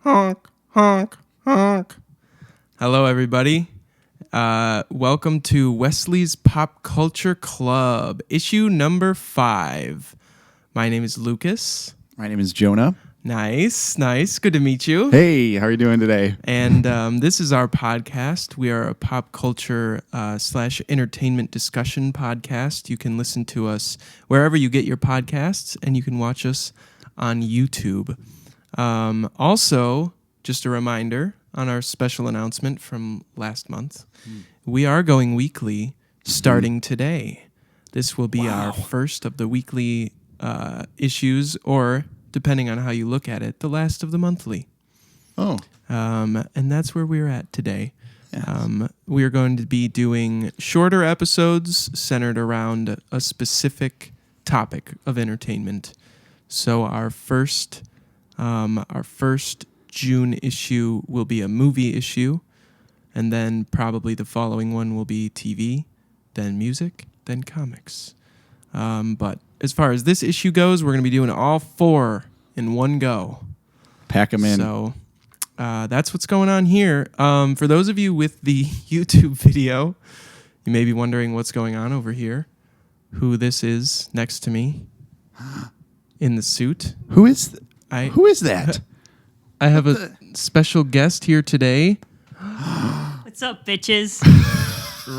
Honk, honk, honk. Hello, everybody. Welcome to Wesley's Pop Culture Club, issue number 5. My name is Lucas. My name is Jonah. Nice. Good to meet you. Hey, how are you doing today? And this is our podcast. We are a pop culture / entertainment discussion podcast. You can listen to us wherever you get your podcasts, and you can watch us on YouTube. Also, just a reminder on our special announcement from last month, we are going weekly starting today. This will be our first of the weekly issues, or depending on how you look at it, the last of the monthly. Oh. And that's where we're at today. Yes. We are going to be doing shorter episodes centered around a specific topic of entertainment. So our first June issue will be a movie issue, and then probably the following one will be TV, then music, then comics. But as far as this issue goes, we're going to be doing all 4 in one go. Pack them in. So that's what's going on here. For those of you with the YouTube video, you may be wondering what's going on over here. Who this is next to me in the suit. Who is that? I have a special guest here today. What's up, bitches?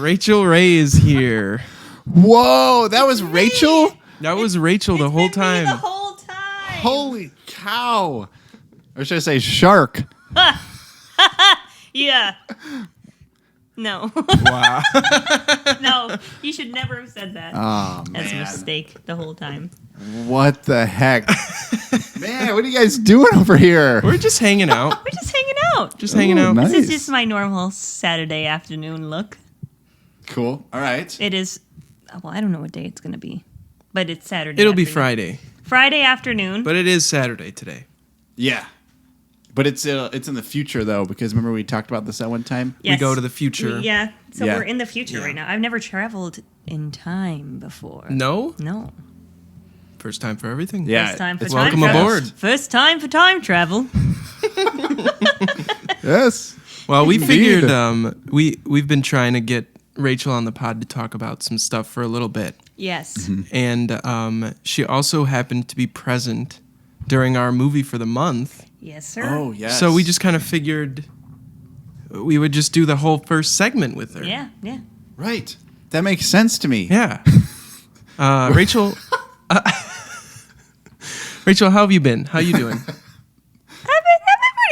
Rachel Ray is here. Whoa, that was Rachel? That was Rachel the whole time. The whole time. Holy cow. Or should I say shark? Yeah. No. Wow. No, you should never have said that. Oh, That's a man. mistake the whole time. What the heck? Man, what are you guys doing over here? We're just hanging out. We're just hanging out. Just hanging out. nice. This is just my normal Saturday afternoon look. Cool. All right. It is, well, I don't know what day it's going to be, but it's Saturday It'll be afternoon. Friday. Friday afternoon. But it is Saturday today. Yeah. But it's in the future, though, because remember we talked about this at one time? Yes. We go to the future. Yeah, so Yeah. we're in the future Yeah. right now. I've never traveled in time before. No? No. First time for everything. Yeah. First time for it's time welcome travel. aboard. First time for time travel. Yes. Well, we Indeed. figured we've been trying to get Rachel on the pod to talk about some stuff for a little bit. Yes. And she also happened to be present during our movie for the month. Yes, sir. Oh, yes. So we just kind of figured we would just do the whole first segment with her. Yeah. Right. That makes sense to me. Yeah. Rachel, Rachel, how have you been? How you doing? I've been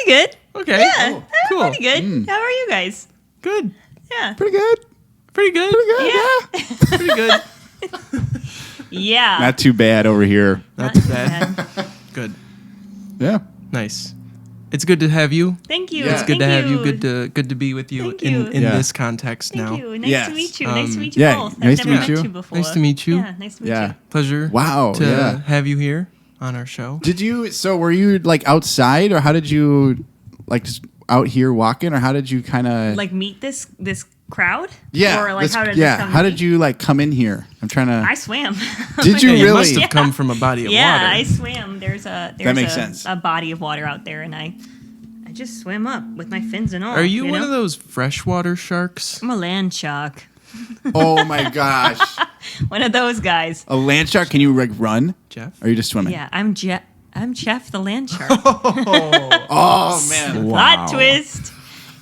pretty good. Okay. Yeah, Oh, I've been cool. pretty good. How are you guys? Good. Yeah. Pretty good. Pretty good. Yeah. Pretty good. Yeah. Not too bad over here. Not too bad. Good. Yeah. Nice. It's good to have you. Thank you. Yeah. It's good Thank to have you. you. Good to be with you Thank you. in Yeah. this context Thank now. you. Nice Yes. to meet you. Nice to meet you yeah, both. nice I've to never meet met you. you before. Nice to meet you. Yeah, nice to meet Yeah. you. Pleasure. Wow. To Yeah. have you here on our show. Were you like outside, or how did you like just out here walking, or how did you kind of Like meet this crowd? yeah, Or like how did yeah, this come how to did me? you like come in here? I'm trying to. I swam. Did you Yeah, you really? must have come from a body of Yeah, water. I swam. There's makes sense. a body of water out there, and I just swim up with my fins and all. Are you one know? of those freshwater sharks? I'm a land shark. Oh my gosh, One of those guys. a land shark? Can you like run? Jeff? Or are you just swimming? Yeah, I'm Jeff the land shark. Oh man. Plot twist.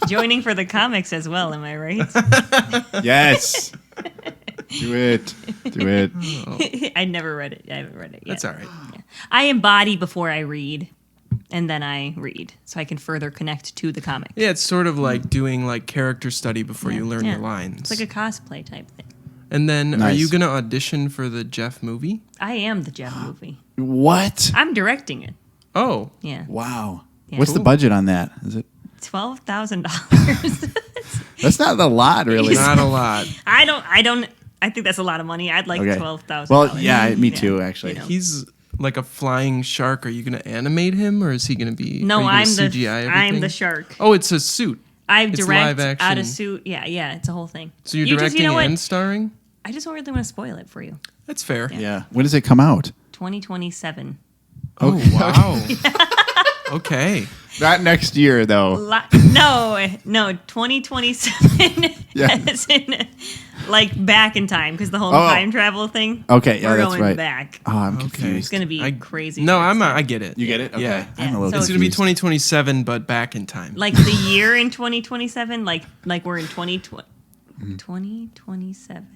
Joining for the comics as well, am I right? Yes. Do it. Do it. I never read it. I haven't read it yet. That's all right. I embody before I read, and then I read, so I can further connect to the comic. Yeah, it's sort of like doing like character study before you learn Yeah. your lines. It's like a cosplay type thing. And then, are Nice. you going to audition for the Jeff movie? I am the Jeff movie. What? I'm directing it. Oh, Yeah. Wow. Yeah. What's the Cool. budget on that? Is it? $12,000. That's not a lot, really. not a lot. I think that's a lot of money. I'd like Okay. $12,000. Well, yeah, me too, actually. You know. He's like a flying shark. Are you going to animate him, or is he going to be? No, are you gonna I'm CGI I'm everything? the shark. Oh, it's a suit. I it's direct live action. out of suit. Yeah, it's a whole thing. So you're You directing know what? and starring. I just don't really want to spoil it for you. That's fair. Yeah. When does it come out? 2027. Oh wow. Okay. Not next year, though. No, 2027. Yeah. As in, like back in time, because the whole Oh. time travel thing. Okay, yeah, we're that's going right. back. Oh, I'm Okay. It's confused. gonna be I- crazy. No, fast. I get it. You get it? Okay. Yeah. I'm a little So It's going to be confused. 2027, but back in time. Like the year in 2027, like we're in 2027.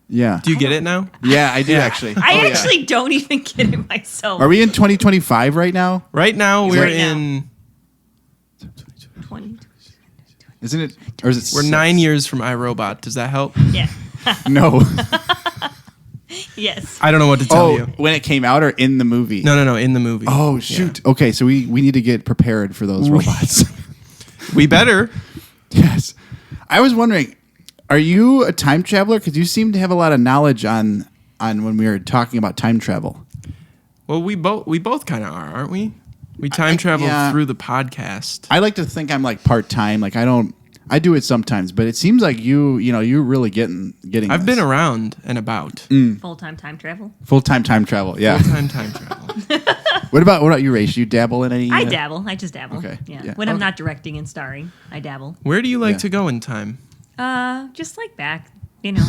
Yeah. Do you get it now? Yeah, I do Yeah. actually. I Oh, yeah. actually don't even get it myself. Are we in 2025 right now? Right now, we're Right now. in. 20? Isn't it? Or is it? We're 9 years from iRobot. Does that help? Yeah. No. Yes. I don't know what to tell Oh, you. when it came out or in the movie? No, in the movie. Oh shoot. Okay, so we need to get prepared for those robots. Yeah. We better. Yes. I was wondering, are you a time traveler? Because you seem to have a lot of knowledge on when we were talking about time travel. Well, we both kind of are, aren't we? We time travel yeah. through the podcast. I like to think I'm like part time. Like I do it sometimes, but it seems like you're really getting. I've been around and about. Full-time time travel. full time travel. Yeah. Full-time time travel. What about you, Rach? You dabble in any? I dabble. I just dabble. Okay. Yeah. Yeah. When I'm Okay. not directing and starring, I dabble. Where do you like Yeah. to go in time? Just like back, you know,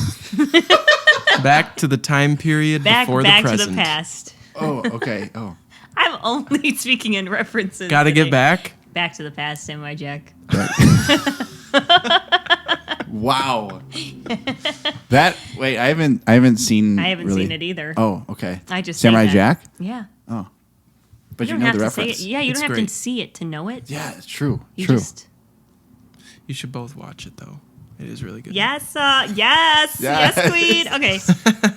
Back to the time period back before back the to present. the past. Oh, okay. Oh. I'm only speaking in references. Got to today. get back. Back to the past, Samurai Jack. Wow. Wait, I haven't seen. I haven't really- seen it either. Oh, okay. I just say Samurai that. Jack. Yeah. Oh, but you don't know have the to say reference. it. Yeah, you It's don't have great. to see it to know it. Yeah, it's true. You True. just You should both watch it though. It is really good. yes, yes, Yes. yes, Queen. Okay.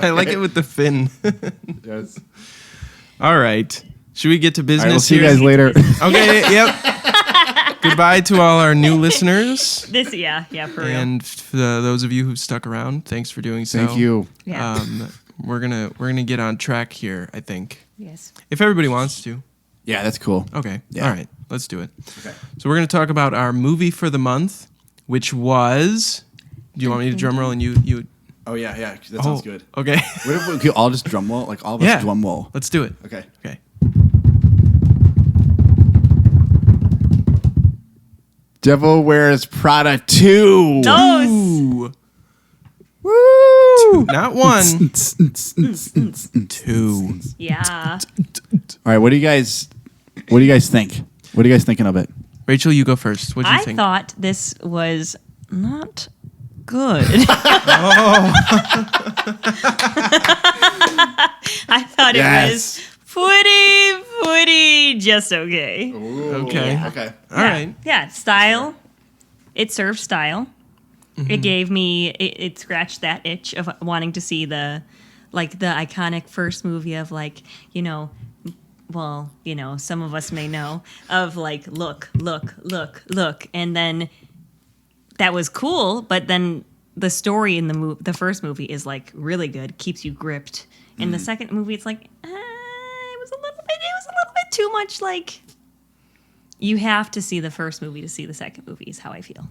I like it with the fin. Yes. All right. Should we get to All business right, we'll see you here? guys later. Okay. Yep. Goodbye to all our new listeners, Yeah, for real. and those of you who've stuck around. Thanks for doing so. Thank you. Yeah. We're gonna get on track here. I think Yes. if everybody wants to. Yeah, that's cool. Okay. Yeah. All right. Let's do it. Okay. So we're gonna talk about our movie for the month, which was. Do you want me to drum roll and you? Oh yeah, that sounds good. Okay. What if we could all just drum roll? Like all of us Yeah. drum roll. Let's do it. Okay. Okay. Devil Wears Prada 2. Those. Ooh. Woo! Not one. Two. Yeah. All right, what do you guys think? What are you guys thinking of it? Rachel, you go first. What do you I think? thought this was not good. I thought it was pretty just okay. Okay. Yeah. Okay. All right. Yeah, style. It served style. It gave me it scratched that itch of wanting to see the iconic first movie of some of us may know of look, and then that was cool, but then the story in the first movie is really good, keeps you gripped. In the second movie, it's it was a little bit too much. You have to see the first movie to see the second movie. Is how I feel.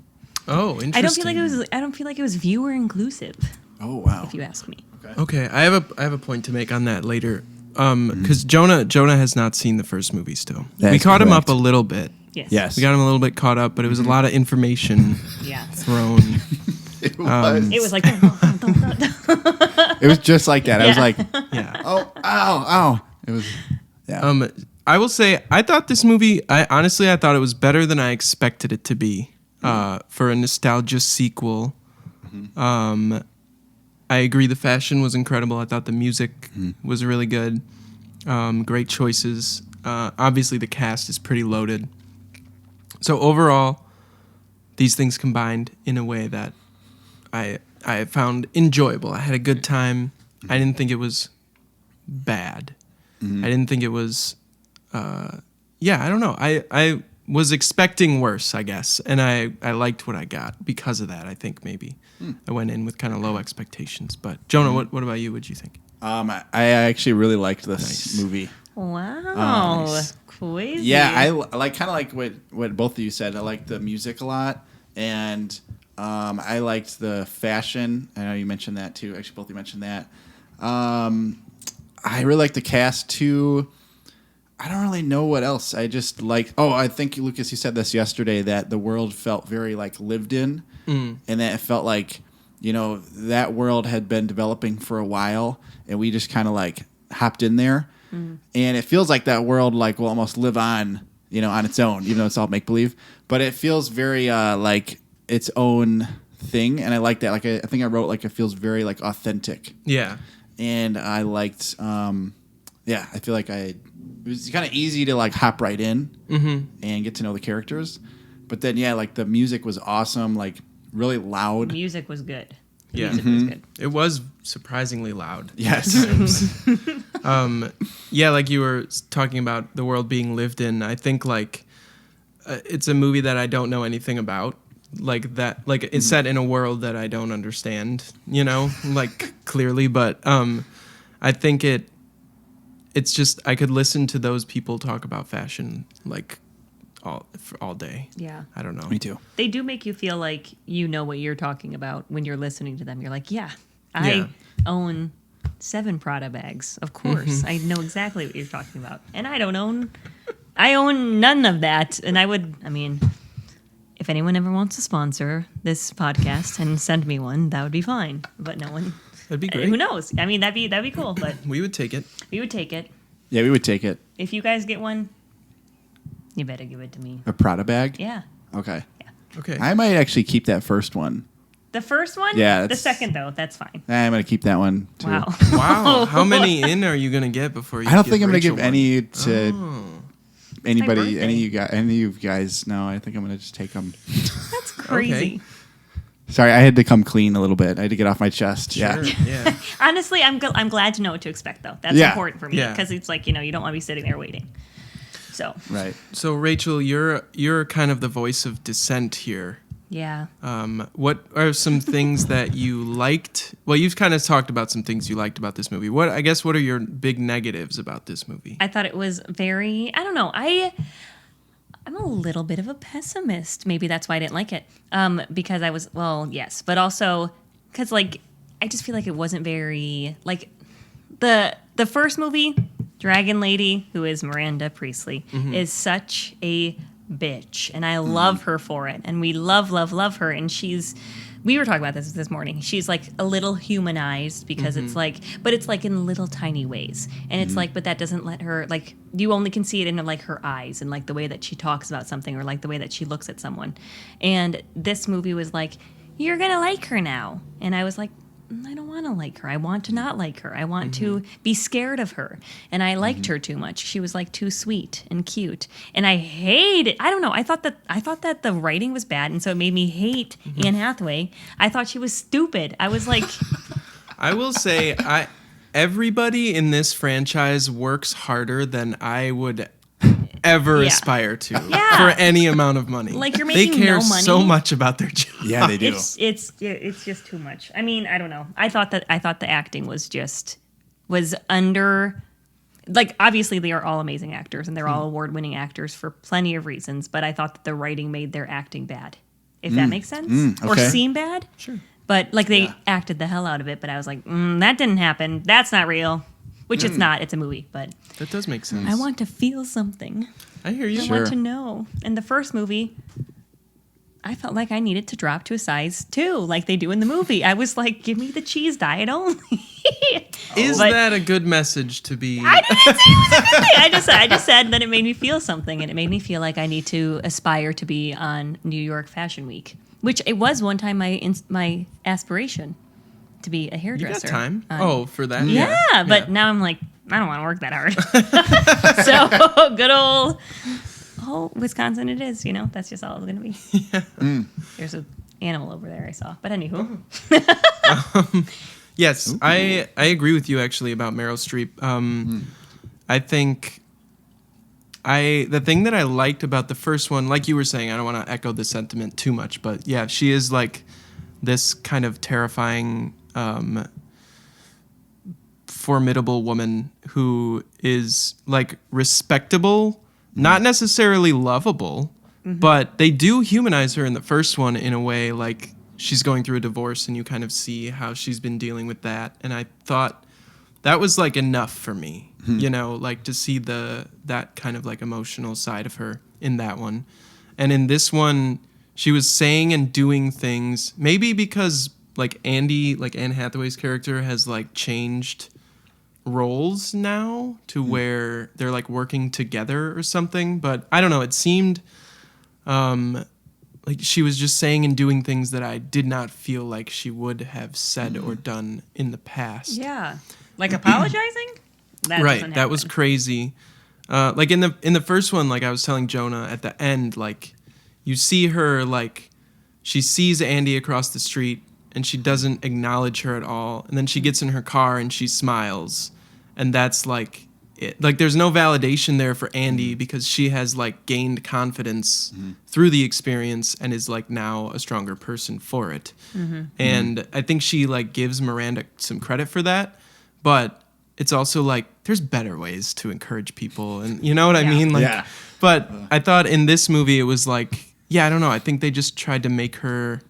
Oh, interesting. I don't feel like it was viewer inclusive. Oh wow. If you ask me. Okay, I have a point to make on that later. Because Jonah has not seen the first movie still. That We is caught him correct. up a little bit. Yes. Yes. We got him a little bit caught up, but it was a lot of information Yeah. thrown. It was. It was like It was just like that. I was Yeah. like, Yeah. oh, ow. It was. Yeah. I will say I thought this movie. I thought it was better than I expected it to be for a nostalgia sequel. I agree. The fashion was incredible. I thought the music was really good. Great choices. Obviously, the cast is pretty loaded. So overall, these things combined in a way that I found enjoyable. I had a good time. I didn't think it was bad. I didn't think it was. I don't know. I was expecting worse, I guess, and I liked what I got because of that. I think maybe I went in with kind of low expectations. But Jonah, what about you? What'd you think? I actually really liked this Nice. movie. wow, Nice. crazy. Yeah, I like what both of you said. I liked the music a lot, and I liked the fashion. I know you mentioned that too. Actually, both of you mentioned that. I really liked the cast too. I don't really know what else. I just like. Oh, I think Lucas, you said this yesterday that the world felt very like lived in, and that it felt like that world had been developing for a while, and we just kind of like hopped in there, and it feels like that world like will almost live on, on its own, even though it's all make believe. But it feels very like its own thing, and I like that. Like I think I wrote like it feels very like authentic. Yeah. And I liked. I feel like it was kind of easy to like hop right in and get to know the characters, but then like the music was awesome, like really loud. Music was good. The Yeah. music was good. It was surprisingly loud. Yes. Like you were talking about the world being lived in. I think like it's a movie that I don't know anything about. Like that, like it's set in a world that I don't understand. Like clearly, but I think it's just I could listen to those people talk about fashion like all day. Yeah. I don't know. Me too. They do make you feel like you know what you're talking about when you're listening to them. You're like, I own 7 Prada bags. Of course. I know exactly what you're talking about. And I own none of that. And if anyone ever wants to sponsor this podcast and send me one, that would be fine. But no one. That'd be great. Who knows? That'd be cool, but We would take it. we would take it. Yeah, we would take it. If you guys get one, you better give it to me. A Prada bag. Yeah. Okay. Okay. I might actually keep that first one. The first one? Yeah, The that's- second, though, that's fine. I'm gonna keep that one too. Wow. Wow. How many in are you gonna get before you? I don't give think I'm gonna Rachel give one? any to Oh. anybody. birthday. Any of you guys? No, I think I'm gonna just take them. That's crazy. Sorry, I had to come clean a little bit. I had to get off my chest. Sure. Yeah. Honestly, I'm glad to know what to expect, though. That's Yeah. important for me Yeah. because it's like, you don't want to be sitting there waiting. So, Right. So Rachel, you're kind of the voice of dissent here. yeah. What are some things that you liked? Well, you've kind of talked about some things you liked about this movie. What are your big negatives about this movie? I thought it was very, I don't know. I'm a little bit of a pessimist. Maybe that's why I didn't like it. Because I was, well, yes, but also because like I just feel like it wasn't very like the first movie, Dragon Lady, who is Miranda Priestley, is such a bitch, and I love her for it, and we love her, and we were talking about this morning. She's like a little humanized because it's like, but it's like in little tiny ways. And it's like, but that doesn't let her, like, you only can see it in like her eyes and like the way that she talks about something or like the way that she looks at someone. And this movie was like, you're going to like her now. And I was like, I don't want to like her. I want to not like her. I want to be scared of her. And I liked her too much. She was like too sweet and cute. And I hate it. I don't know. I thought that the writing was bad, and so it made me hate Anne Hathaway. I thought she was stupid. I was like, I will say, everybody in this franchise works harder than I would ever Yeah. aspire to Yeah. for any amount of money. Like, you're they making care no money. so much about their job. Yeah, they do. it's just too much. I mean, I don't know. I thought the acting was under. Like, obviously, they are all amazing actors, and they're all award-winning actors for plenty of reasons. But I thought that the writing made their acting bad, if that makes sense, or okay. seem bad. Sure. But like they acted the hell out of it. But I was like, that didn't happen. That's not real. Which it's not. It's a movie. But That does make sense. I want to feel something. I hear you. I Sure. want to know. And the first movie, I felt like I needed to drop to a size 2, like they do in the movie. I was like, give me the cheese diet only. Is But- that a good message to be? I didn't say it was a good thing. I just said that it made me feel something, and it made me feel like I need to aspire to be on New York Fashion Week, which it was one time my aspiration to be a You hairdresser. got time? on- For that? Yeah, but now I'm like, I don't want to work that hard. So good old, Wisconsin it is, that's just all it's going to be. There's an animal over there I saw. But anywho. Yes, I agree with you actually about Meryl Streep. I think the thing that I liked about the first one, like you were saying, I don't want to echo the sentiment too much, but yeah, she is like this kind of terrifying, formidable woman who is like respectable, not necessarily lovable, but they do humanize her in the first one in a way like she's going through a divorce and you kind of see how she's been dealing with that. And I thought that was like enough for me. you know, like to see that kind of like emotional side of her in that one. And in this one, she was saying and doing things, maybe because like Anne Hathaway's character has like changed roles now to where they're like working together or something. But I don't know. It seemed like she was just saying and doing things that I did not feel like she would have said or done in the past. Yeah. Like apologizing? That Right. That was crazy. Like in the first one, like I was telling Jonah at the end, like you see her, like she sees Andy across the street and she doesn't acknowledge her at all. And then she gets in her car and she smiles. And that's like it. Like there's no validation there for Andy because she has like gained confidence through the experience and is like now a stronger person for it. And I think she like gives Miranda some credit for that. But it's also like there's better ways to encourage people. And you know what I mean? Like, but I thought in this movie it was like, yeah, I don't know. I think they just tried to make her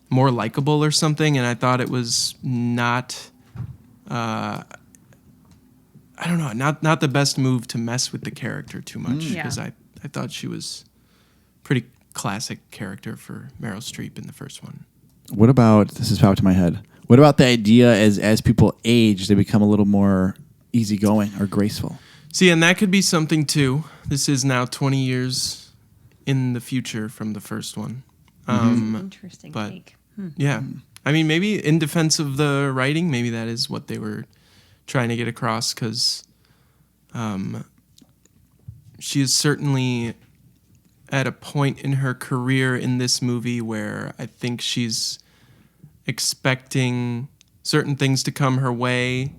more likable or something. And I thought it was not... I don't know, not the best move to mess with the character too much because I thought she was pretty classic character for Meryl Streep in the first one. What about, this is popped to my head, what about the idea as people age, they become a little more easygoing or graceful? See, and that could be something too. This is now 20 years in the future from the first one. Interesting but, take. Yeah. I mean, maybe in defense of the writing, maybe that is what they were trying to get across because she is certainly at a point in her career in this movie where I think she's expecting certain things to come her way,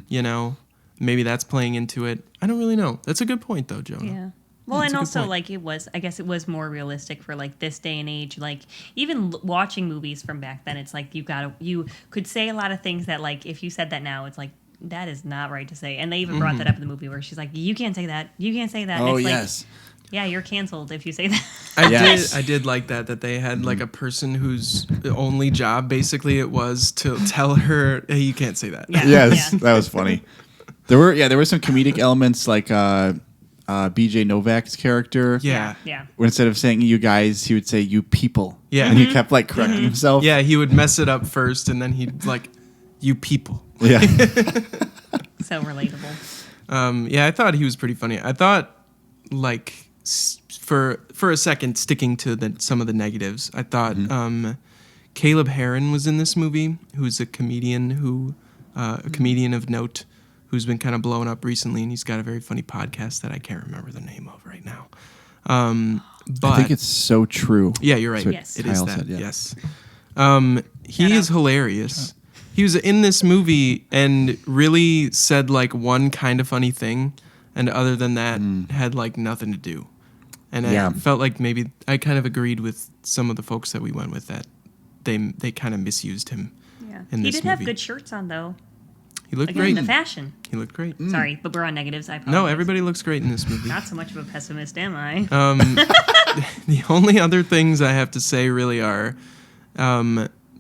you know, maybe that's playing into it. I don't really know. That's a good point though, Jonah. Yeah. Well, That's and a good also, point. like, I guess it was more realistic for, like, this day and age. Like, even watching movies from back then, it's like you could say a lot of things that, like, if you said that now, it's like, that is not right to say. And they even brought that up in the movie where she's like, you can't say that. You can't say that. And Oh, it's yes. Like, yeah, you're canceled if you say that. I did like that they had like a person whose only job basically it was to tell her, hey, you can't say that. Yeah. Yes, Yeah. that was funny. There were some comedic elements like BJ Novak's character. Yeah. Yeah. Where instead of saying you guys, he would say you people. Yeah. And he kept like correcting himself. Yeah, he would mess it up first and then he'd like, you people. Yeah. So relatable. Yeah, I thought he was pretty funny. I thought, like, for a second, sticking to some of the negatives, I thought Caleb Heron was in this movie, who's a comedian of note, who's been kind of blowing up recently, and he's got a very funny podcast that I can't remember the name of right now. But I think it's So True. yeah, you're right. Yes. It is Kyle that. said, yeah. Yes. He Shout is out. hilarious. He was in this movie and really said like one kind of funny thing, and other than that, had like nothing to do. And Yeah. I felt like maybe I kind of agreed with some of the folks that we went with that they kind of misused him. Yeah. In He this did have movie. good shirts on, though. He looked Again, great. the fashion. He looked great. Sorry, but we're on negatives. I apologize. No, everybody looks great in this movie. Not so much of a pessimist, am I? The only other things I have to say really are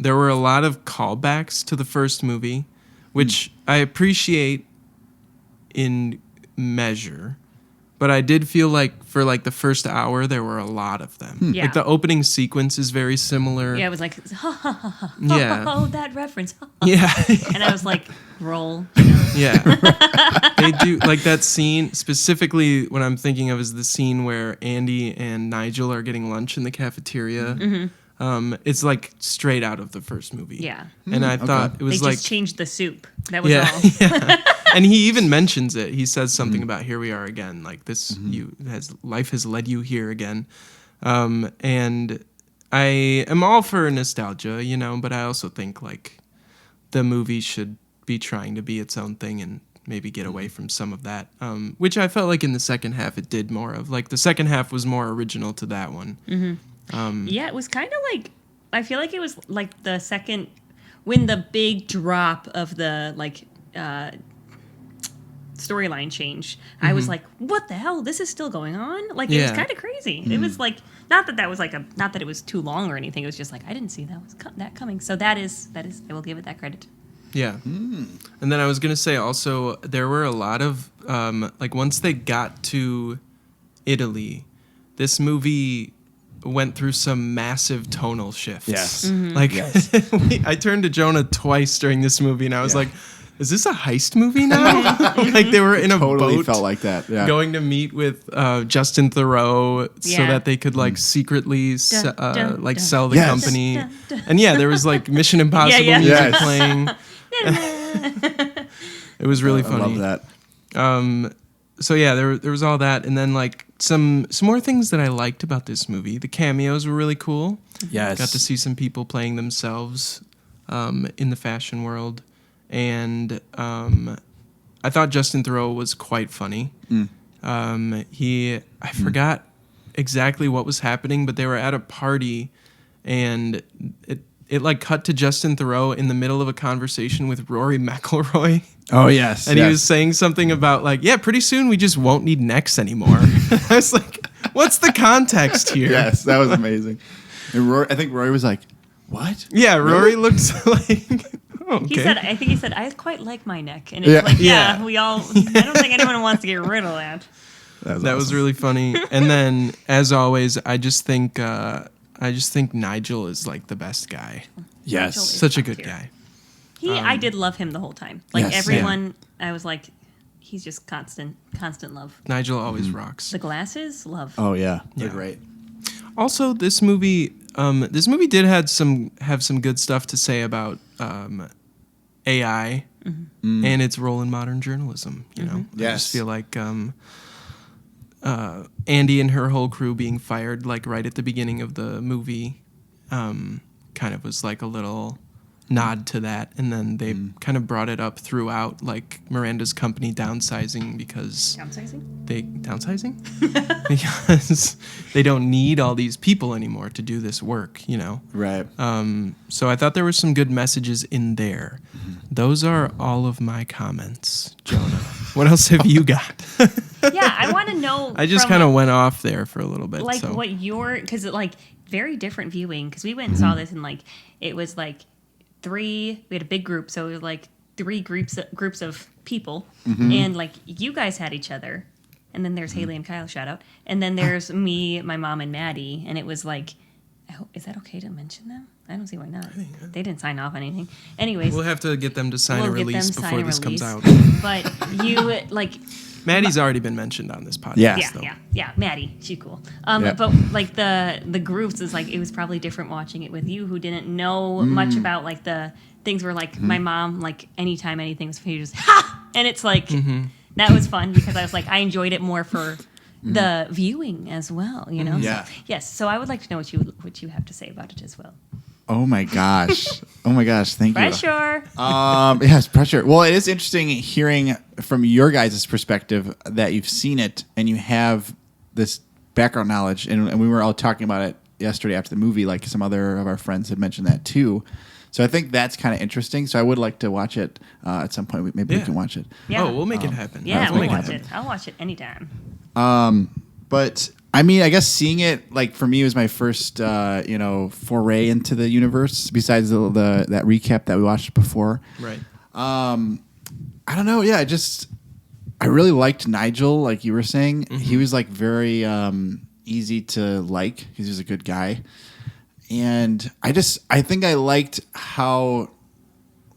there were a lot of callbacks to the first movie, which I appreciate in measure, but I did feel like for like the first hour there were a lot of them. Yeah. Like the opening sequence is very similar. Yeah, it was like, Yeah. oh, that reference. Yeah. And I was like, roll. Yeah. They do like that scene specifically what I'm thinking of is the scene where Andy and Nigel are getting lunch in the cafeteria. It's like straight out of the first movie. Yeah. And I thought it They was just like changed the soup. That was yeah, all. yeah. And he even mentions it. He says something about here we are again. Like this life has led you here again. And I am all for nostalgia, you know, but I also think like the movie should be trying to be its own thing and maybe get away from some of that, which I felt like in the second half it did more of. Like the second half was more original to that one. Yeah, it was kind of like, I feel like it was like the second, when the big drop of the like storyline changed, I was like, what the hell? This is still going on? Like, it was Yeah. kind of crazy. It was like, not that was like not that it was too long or anything. It was just like, I didn't see that was that coming. So that is, I will give it that credit. Yeah. And then I was going to say also, there were a lot of, like, once they got to Italy, this movie went through some massive tonal shifts. Yes. Like, Yes. I turned to Jonah twice during this movie, and I was Yeah. like, is this a heist movie now? Like, they were in a Totally boat felt like that. Yeah. going to meet with Justin Theroux so Yeah. that they could, like, secretly Dun, dun, like dun. sell the Yes. company. Dun, dun, dun. And yeah, there was, like, Mission Impossible Yeah. music Yes. playing. It was really I funny. love that. So yeah, there was all that, and then like some more things that I liked about this movie. The cameos were really cool. Yes. Got to see some people playing themselves in the fashion world, and I thought Justin Theroux was quite funny. I forgot exactly what was happening, but they were at a party, and it like cut to Justin Theroux in the middle of a conversation with Rory McIlroy. Oh, yes. And he was saying something about like, yeah, pretty soon we just won't need necks anymore. I was like, what's the context here? Yes, that was amazing. And I think Rory was like, what? Yeah, Rory looked like, oh, okay. I think he said, I quite like my neck. And it's Yeah. like, Yeah. we all, I don't think anyone wants to get rid of that. That was really funny. And then, as always, I just think Nigel is like the best guy. Yes. Nigel is Such a top good tier. guy. I did love him the whole time. Like Yes, everyone, I was like, he's just constant love. Nigel always rocks. The glasses, love. Oh, yeah. They're Yeah. great. Also, this movie did have some good stuff to say about AI and its role in modern journalism. You know, I Yes. just feel like Andy and her whole crew being fired like right at the beginning of the movie kind of was like a little nod to that, and then they kind of brought it up throughout, like Miranda's company downsizing because Downsizing? because they don't need all these people anymore to do this work, you know. Right. So I thought there were some good messages in there. Those are all of my comments, Jonah. What else have you got? Yeah, I want to know. I just from, kind of went off there for a little bit. like so. what your, because like very different viewing, because we went and saw this and like it was like we had a big group, so it was like three groups of people, and like you guys had each other, and then there's Haley and Kyle, shout out, and then there's me, my mom, and Maddie, and it was like, is that okay to mention them? I don't see why not. They didn't sign off anything. Anyways, We'll have to get them to sign a release before this comes out. But you like. Maddie's already been mentioned on this podcast. Yeah. Yeah, Maddie, she's cool. Yeah. But like the groups is like, it was probably different watching it with you who didn't know much about like the things where like my mom, like anytime anything was funny, just ha, and it's like that was fun because I was like, I enjoyed it more for the viewing as well, you know. Yeah. So, yes. So I would like to know what you have to say about it as well. Oh, my gosh. Thank you. Pressure. Yes, pressure. Well, it is interesting hearing from your guys' perspective that you've seen it and you have this background knowledge. And we were all talking about it yesterday after the movie, like some other of our friends had mentioned that too. So I think that's kind of interesting. So I would like to watch it at some point. Maybe we can watch it. Yeah. Oh, we'll make it happen. Yeah, We'll we'll make it watch happen. it. I'll watch it anytime. But I mean, I guess seeing it, like for me, was my first, foray into the universe. Besides that recap that we watched before, Right. I don't know. Yeah, I really liked Nigel, like you were saying. He was like very easy to like because he was a good guy, and I think I liked how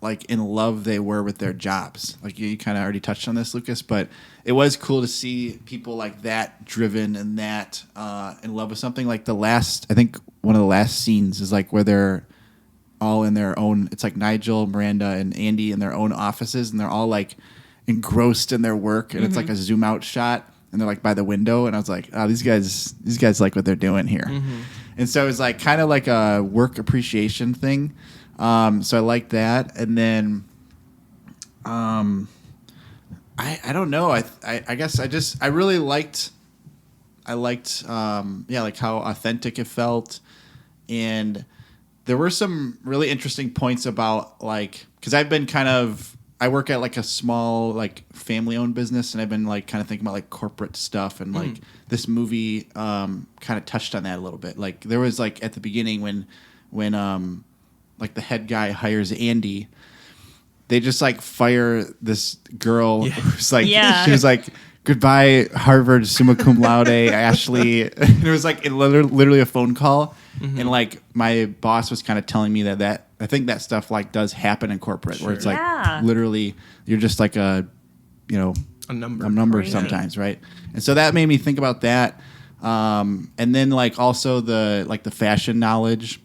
like in love they were with their jobs. Like you kind of already touched on this, Lucas, but it was cool to see people like that driven and that in love with something. Like I think one of the last scenes is like where they're all in their own, it's like Nigel, Miranda, and Andy in their own offices, and they're all like engrossed in their work, and it's like a zoom out shot, and they're like by the window, and I was like, oh, these guys like what they're doing here. And so it was like kind of like a work appreciation thing. So I like that, and then I don't know. I guess I really liked like how authentic it felt, and there were some really interesting points about like, because I work at like a small like family owned business, and I've been like kind of thinking about like corporate stuff, and like this movie kind of touched on that a little bit. Like there was like at the beginning when like the head guy hires Andy, they just like fire this girl who's like, Yeah. she was like, goodbye, Harvard, summa cum laude, Ashley. And it was like literally a phone call. And like my boss was kind of telling me that I think that stuff like does happen in corporate where it's like literally you're just like a number Crazy. sometimes, right? And so that made me think about that. And then like also the fashion knowledge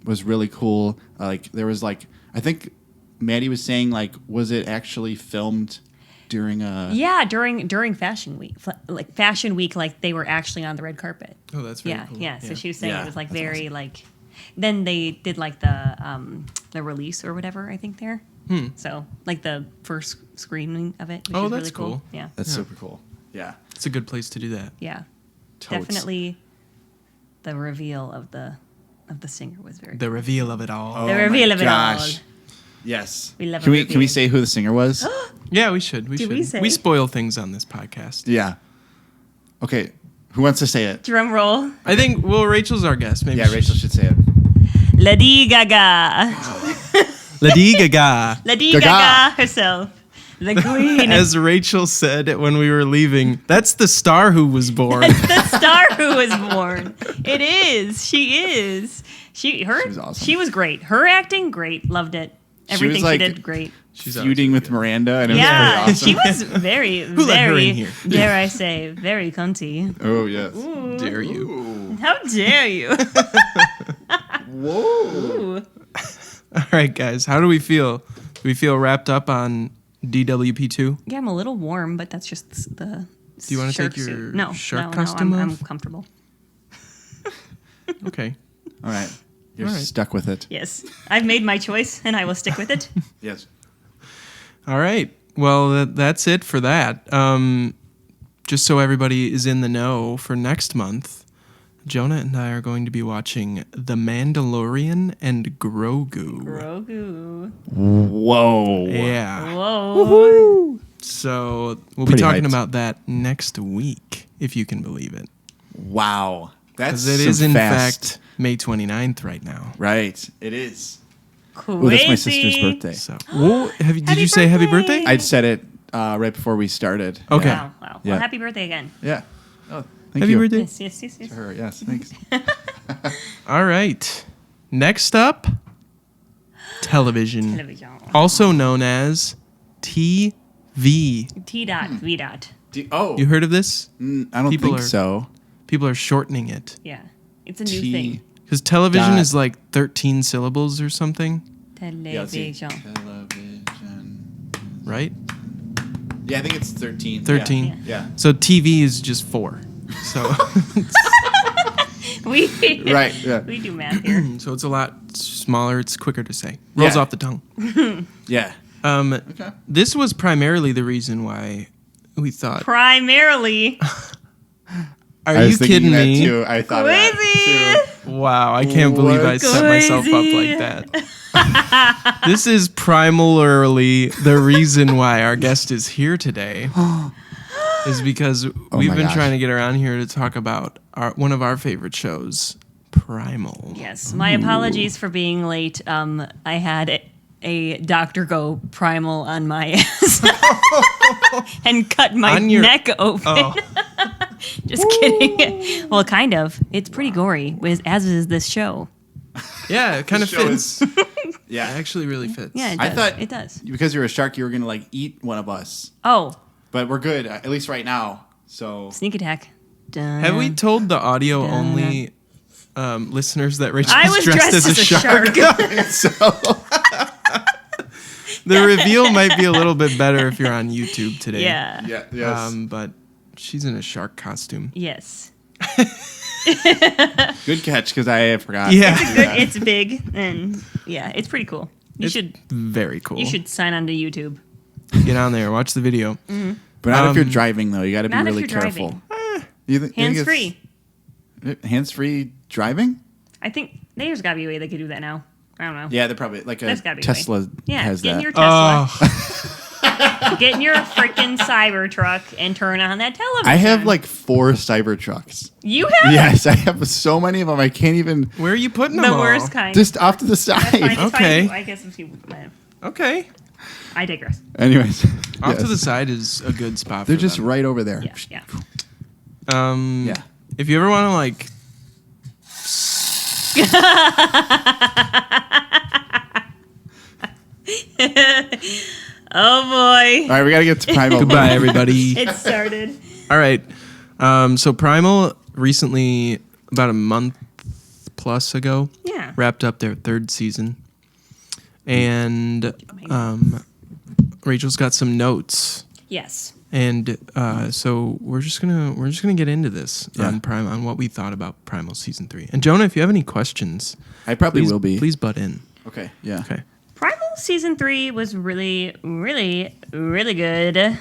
was really cool. Like there was like, I think Maddie was saying like, was it actually filmed during during fashion week, like they were actually on the red carpet. Oh, that's very cool. Yeah. So she was saying it was like very awesome. like. Then they did like the release or whatever, I think there. So like the first screening of it. Which is that's really cool. cool. Yeah. That's super cool. Yeah. It's a good place to do that. Yeah. Totes. Definitely, the reveal of the singer was very. The reveal of it all. The reveal of it all. Yes. We love Can a we reveal. say who the singer was? Yeah, we should. We Do should. we say? We spoil things on this podcast. Yeah. Okay. Who wants to say it? Drum roll. I think, Rachel's our guest. Maybe Yeah, Rachel should say it. Lady Gaga. Lady Gaga. Lady Gaga. Gaga herself. The queen. As Rachel said when we were leaving, that's the star who was born. The star who was born. It is. She is. She was awesome. She was great. Her acting, great. Loved it. Everything she, like- did, great. She's Feuding with Miranda, and it Yeah, was pretty awesome. she was very, let her in very, here? dare I say, very cunty. Oh, yes. Dare you? How dare you? Whoa. Ooh. All right, guys. How do we feel? Do we feel wrapped up on DWP2? Yeah, I'm a little warm, but that's just the. Do you wanna shark take your suit. shark no, costume I'm off? comfortable. Okay. All right. You're All right. stuck with it. Yes, I've made my choice, and I will stick with it. Yes. All right. Well, that's it for that. Just so everybody is in the know, for next month, Jonah and I are going to be watching The Mandalorian and Grogu. Grogu. Whoa. Yeah. Whoa. So we'll be Pretty talking hyped. about that next week, if you can believe it. Wow. That's Because it some is, in fast. fact, May 29th right now. Right. It is. Crazy. Oh, that's my sister's birthday. So, did Happy you say happy birthday! birthday? I said it right before we started. Okay. Wow. Wow. Yeah. Well, happy birthday again. Yeah. Oh, thank Happy you. birthday. Yes. Yes. Yes. Yes. Sure, yes, thanks. All right. Next up, television. Television. Also known as TV. T dot V dot. You heard of this? I don't People think are- so. People are shortening it. Yeah, it's a new T- thing. Because television Dot. is like 13 syllables or something, Yeah, let's see. Television. Television. right? Yeah, I think it's 13. 13. Yeah. Yeah. So TV is just 4. So We Right, yeah. We do math here. so it's a lot smaller. It's quicker to say. Rolls Yeah. off the tongue. Yeah. Okay. This was primarily the reason why we thought. Primarily Are I was you thinking kidding that me? Too. I thought of that crazy. too. Wow, I can't believe I set myself up Crazy. like that. This is primarily the reason why our guest is here today. Is because we've my been gosh. trying to get around here to talk about one of our favorite shows, Primal. Yes, my apologies for being late. I had a doctor go primal on my ass and cut my On your- neck open. Oh, Just kidding. Well, kind of. It's pretty gory, as is this show. yeah, it kind of show fits. is- It Yeah. actually really fits. Yeah, it I does. thought It does. because you're a shark, you were gonna like eat one of us, Oh, but we're good at least right now. So sneak attack. Dun. Have we told the audio only listeners that Rachel I was was dressed as a shark? so The reveal might be a little bit better if you're on YouTube today. Yeah. yeah, yes, But she's in a shark costume. Yes. good catch because I forgot. Yeah. Good. It's big and yeah, it's pretty cool. You should Very cool. sign on to YouTube. Get on there, watch the video. But not if you're driving though. You got to be Not if really you're careful. driving. You think Hands it's- free. Hands free driving? I think there's got to be a way they could do that now. I don't know. Yeah, they're probably like a There's gotta be a way. Tesla Yeah, has get in that. your Tesla, Oh, get in your freaking Cybertruck, and turn on that television. I have like 4 Cybertrucks. You have Yes, I have so many of them. I can't even where are you putting the them all? worst kind. just off to the That's fine, side. it's Okay. fine. I guess if you. Okay. I digress. Anyways, Off to the side is a good spot. They're for just them. right over there. Yeah. Yeah. If you ever want to like. Oh boy. All right, we got to get to Primal. Goodbye, everybody. It started. All right. So Primal recently, about a month plus ago, wrapped up their third season, and Rachel's got some notes. Yes. And so we're just gonna get into this on what we thought about Primal season 3. And Jonah, if you have any questions, I probably will be. Please butt in. Okay. Yeah. Okay. Primal season 3 was really, really, really good.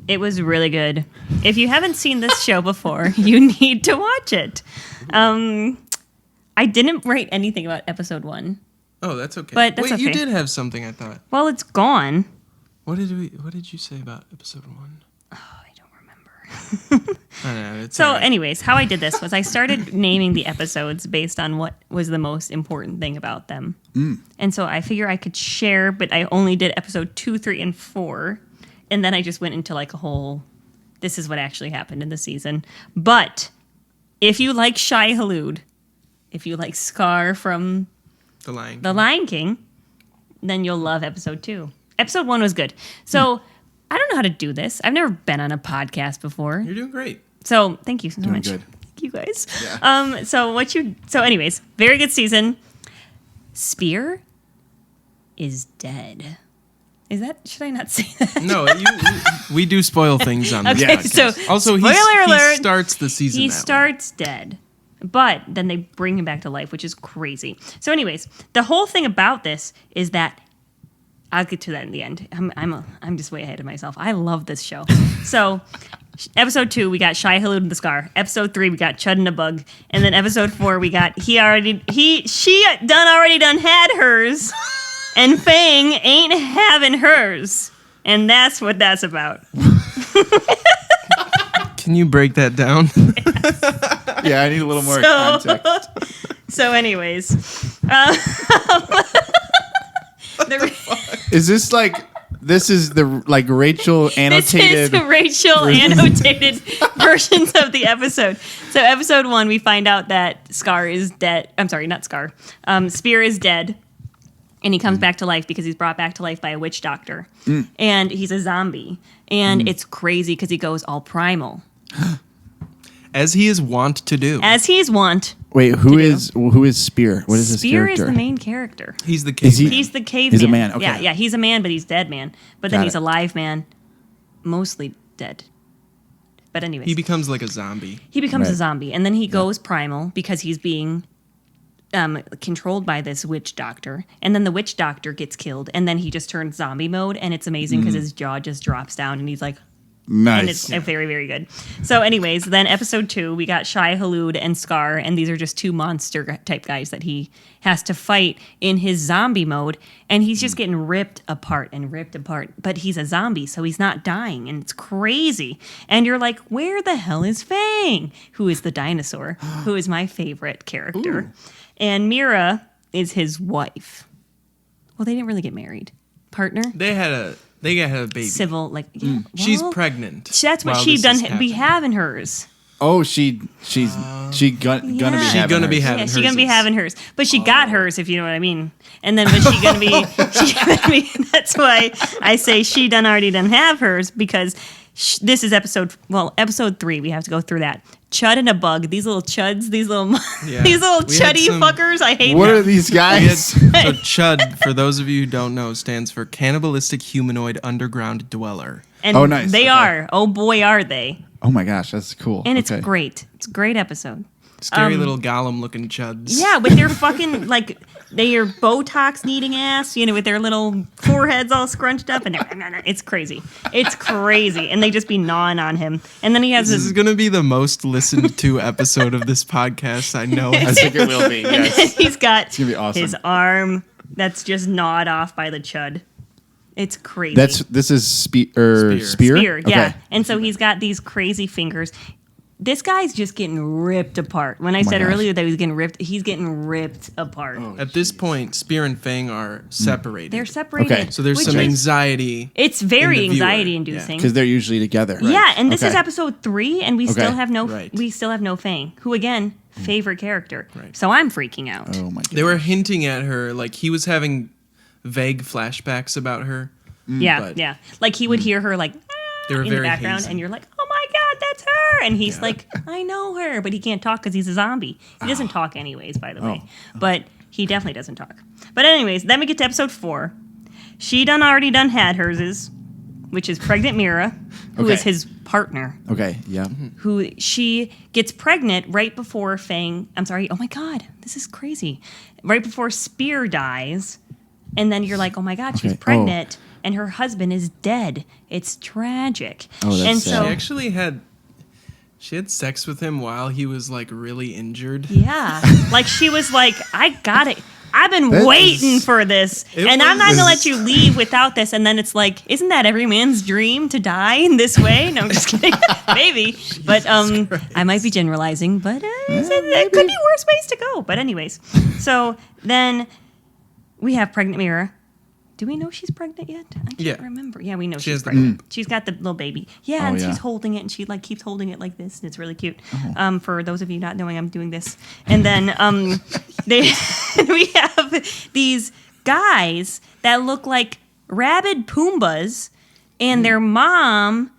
It was really good. If you haven't seen this show before, you need to watch it. I didn't write anything about episode 1. Oh, that's okay. But that's Wait, you okay. did have something, I thought. Well, it's gone. What did you say about episode 1? Oh, I don't remember. I don't know, it's So, all right. anyways, how I did this was I started naming the episodes based on what was the most important thing about them. And so I figure I could share, but I only did episode 2, 3, and 4. And then I just went into like a whole, this is what actually happened in the season. But if you like Shai Hulud, if you like Scar from The Lion. The Lion King, then you'll love episode 2. Episode 1 was good. So I don't know how to do this. I've never been on a podcast before. You're doing great. So thank you so Doing much. good. Thank you guys. Yeah. So anyways, very good season. Spear is dead. Should I not say that? No, we do spoil things on this Okay, podcast. so Also, spoiler alert, he starts the season He that way. starts dead. But then they bring him back to life, which is crazy. So anyways, the whole thing about this is that I'll get to that in the end. I'm just way ahead of myself. I love this show. So, episode 2 we got Shai Hulud and the Scar. Episode 3 we got Chud and a Bug, and then episode 4 we got she already done had hers, and Fang ain't having hers, and that's what that's about. Can you break that down? Yeah, I need a little more So- context. So, anyways, Is this this is the Rachel annotated? This is Rachel annotated versions of the episode. So episode 1, we find out that Scar is dead. I'm sorry, not Scar. Spear is dead. And he comes back to life because he's brought back to life by a witch doctor. And he's a zombie. And it's crazy because he goes all primal. As he is wont to do. As he's wont. Wait, who is Spear? What is this Spear character? is the main character. He's the Is he- caveman. He's the caveman. He's a man, okay. Yeah, he's a man, but he's dead man. But then Got he's it. a live man, mostly dead. But anyways. He becomes like a zombie. He becomes a Right. zombie, and then he goes primal because he's being controlled by this witch doctor. And then the witch doctor gets killed, and then he just turns zombie mode, and it's amazing because his jaw just drops down, and he's like, and it's Nice. very, very good. So anyways, then episode 2, we got Shai Hulud and Scar, and these are just 2 monster type guys that he has to fight in his zombie mode, and he's just getting ripped apart. But he's a zombie, so he's not dying, and it's crazy. And you're like, where the hell is Fang? Who is the dinosaur, who is my favorite character. And Mira is his wife. Well, they didn't really get married. Partner? They had a baby. Civil, like, yeah. She's well, pregnant. That's what while she this done is be happening. having hers. Oh, she's gonna be Yeah. having She gonna be hers. having Yeah, she's gonna be hers. having hers, but she got hers, if you know what I mean. And then, but she gonna be. That's why I say she already done have hers, because this is episode 3. We have to go through that. Chud and a Bug. These little chuds. These little Yeah. these little We had chuddy some- fuckers. I hate What them. are these We had- guys? so CHUD, for those of you who don't know, stands for Cannibalistic Humanoid Underground Dweller. And Oh, nice. They Okay. are. Oh boy, are they! Oh my gosh, that's cool. And it's Okay. great. It's a great episode. Scary little Gollum-looking chuds. Yeah, with their fucking they are Botox needing ass, with their little foreheads all scrunched up, and it's crazy. It's crazy, and they just be gnawing on him. And then he has This is this. going to be the most listened to episode of this podcast, I know. I think it will be. Yes. He's got gonna be awesome. his arm that's just gnawed off by the chud. It's crazy. This is Spear. Spear. Spear, yeah. Okay. And so he's got these crazy fingers. this guy's just getting ripped apart. When I said gosh. earlier that he was getting ripped, he's getting ripped apart. At this point, Spear and Fang are separated. They're separated. Okay. So there's which some is- anxiety. It's very in the viewer. anxiety inducing. Because they're usually together. Yeah, and this is Okay. episode 3, and we still Okay. have no Right. Fang, who again, favorite character. Right. So I'm freaking out. Oh my god. They were hinting at her, like he was having vague flashbacks about her. Yeah, but- yeah. Like he would hear her like They were in the very background, hazy. and you're like, "Oh my god, that's her!" And he's like, "I know her," but he can't talk because he's a zombie. He doesn't talk anyways, by the way. But he definitely doesn't talk. But anyways, then we get to episode 4. She already had hers, which is pregnant Mira, who is Okay. his partner. Okay. Yeah. Who she gets pregnant right before Fang. I'm sorry. Oh my god, this is crazy. Right before Spear dies, and then you're like, oh my god, she's Okay. pregnant, and her husband is dead. It's tragic. Oh, that's and sad. She so actually had sex with him while he was like really injured. yeah, like she was like, I got it. I've been That waiting is- for this, It and I'm not was- gonna let you leave without this. And then it's like, isn't that every man's dream to die in this way? No, I'm just kidding. Maybe, but I might be generalizing, but there could be worse ways to go. But anyways, so then we have pregnant Mira. Do we know she's pregnant yet? I can't Yeah. remember. Yeah, we know She she's has the pregnant. She's got the little baby. Yeah, Oh, and yeah. she's holding it, and she like keeps holding it like this, and it's really cute. Oh. For those of you not knowing, I'm doing this, and then we have these guys that look like rabid Pumbas, and their mom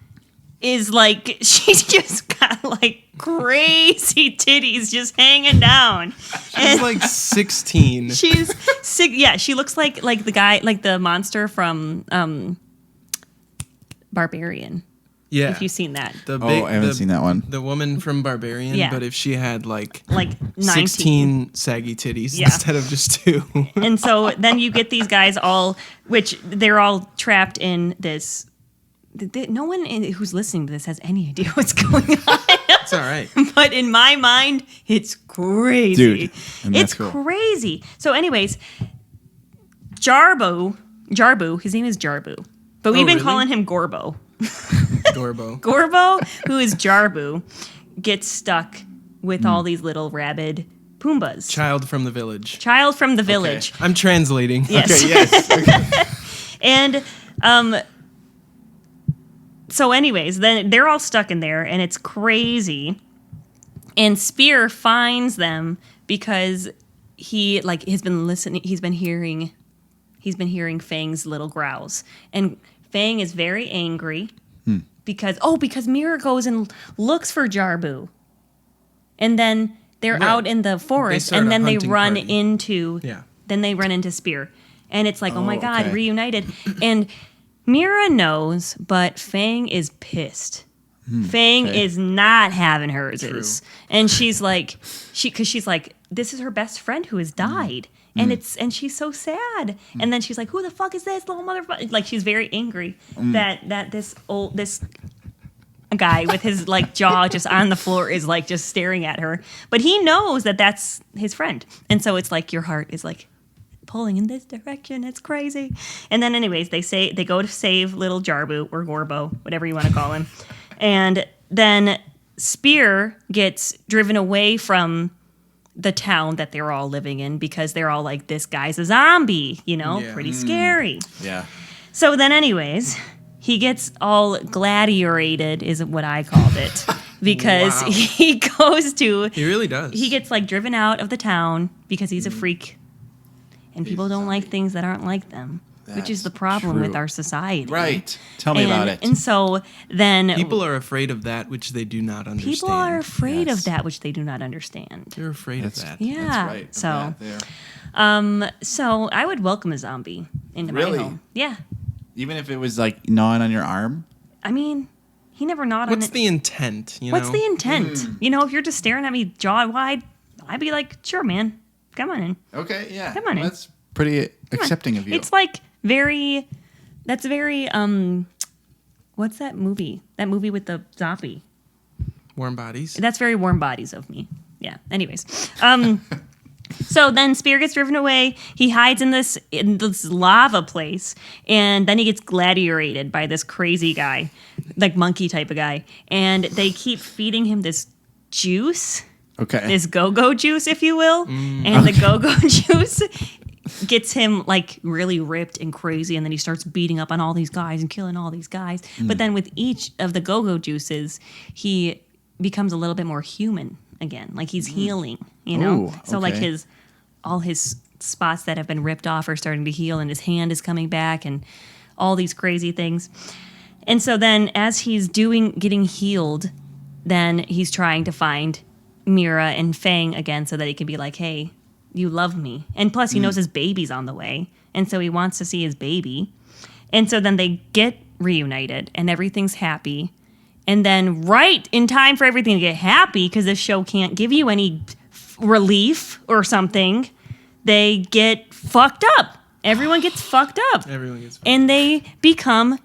is like she's just got like crazy titties just hanging down. She's like 16. She's sick. Yeah, she looks like the guy, like the monster from Barbarian. Yeah. If you've seen that, The I haven't seen that one. The woman from Barbarian, Yeah. but if she had like like 19. 16 saggy titties Yeah. instead of just 2. And so then you get these guys all, which they're all trapped in this. No one who's listening to this has any idea what's going on. It's all right. But in my mind, it's crazy. Dude, and that's it's cool. crazy. So, anyways, Jarbu, his name is Jarbu, but we've been really? calling him Gorbo. Gorbo. Gorbo, who is Jarbu, gets stuck with all these little rabid Pumbas. Child from the village. Child from the village. I'm translating. Yes. Okay. Yes. Okay. And so anyways, then they're all stuck in there and it's crazy. And Spear finds them because he has been listening, he's been hearing Fang's little growls. And Fang is very angry because Mira goes and looks for Jarbu. And then they're Right. out in the forest start and a then they hunting run party. into Yeah. then they run into Spear. And it's like, oh my Oh, god, okay. reunited. And Mira knows, but Fang is pissed. Fang okay. is not having hers. True. And she's like, she's like, this is her best friend who has died. And she's so sad. And then she's like, who the fuck is this little motherfucker? Like, she's very angry that this guy with his like jaw just on the floor is like just staring at her. But he knows that that's his friend. And so it's like your heart is like pulling in this direction. It's crazy. And then anyways, they go to save little Jarbu or Gorbo, whatever you want to call him. And then Spear gets driven away from the town that they're all living in because they're all like, this guy's a zombie, Yeah. pretty scary. Yeah. So then anyways, he gets all gladiorated is what I called it because Wow. he goes to, He really does. he gets like driven out of the town because he's a freak and people don't like things that aren't like them, which is the That's problem with true. our society. Right. Tell me about it. And so then People are afraid of that which they do not understand. people are afraid Yes. of that which they do not understand. They're afraid That's- of that. Yeah. That's right. So, Yeah, there. so I would welcome a zombie into Really? my home. Yeah. Even if it was like gnawing on your arm. I mean, he never gnawed What's on it. the intent? You What's know? the intent? If you're just staring at me jaw wide, I'd be like, sure, man, come on in. Okay. Yeah. Come on in. That's pretty Come on. accepting of you. It's like that's very, what's that movie? That movie with the zombie. Warm bodies. That's very warm bodies of me. Yeah. Anyways, so then Spear gets driven away. He hides in this lava place, and then he gets gladiorated by this crazy guy, like monkey type of guy. And they keep feeding him this juice, Okay. this go-go juice, if you will, and the go-go juice gets him like really ripped and crazy, and then he starts beating up on all these guys and killing all these guys. But then with each of the go-go juices, he becomes a little bit more human again, like he's healing, you know. Ooh, So like okay. all his spots that have been ripped off are starting to heal, and his hand is coming back, and all these crazy things. And so then as he's getting healed, then he's trying to find Mira and Fang again so that he can be like, hey, you love me. And plus he knows his baby's on the way. And so he wants to see his baby. And so then they get reunited and everything's happy. And then right in time for everything to get happy, because this show can't give you any relief or something, they get fucked up. Everyone gets fucked up. Everyone gets. And they become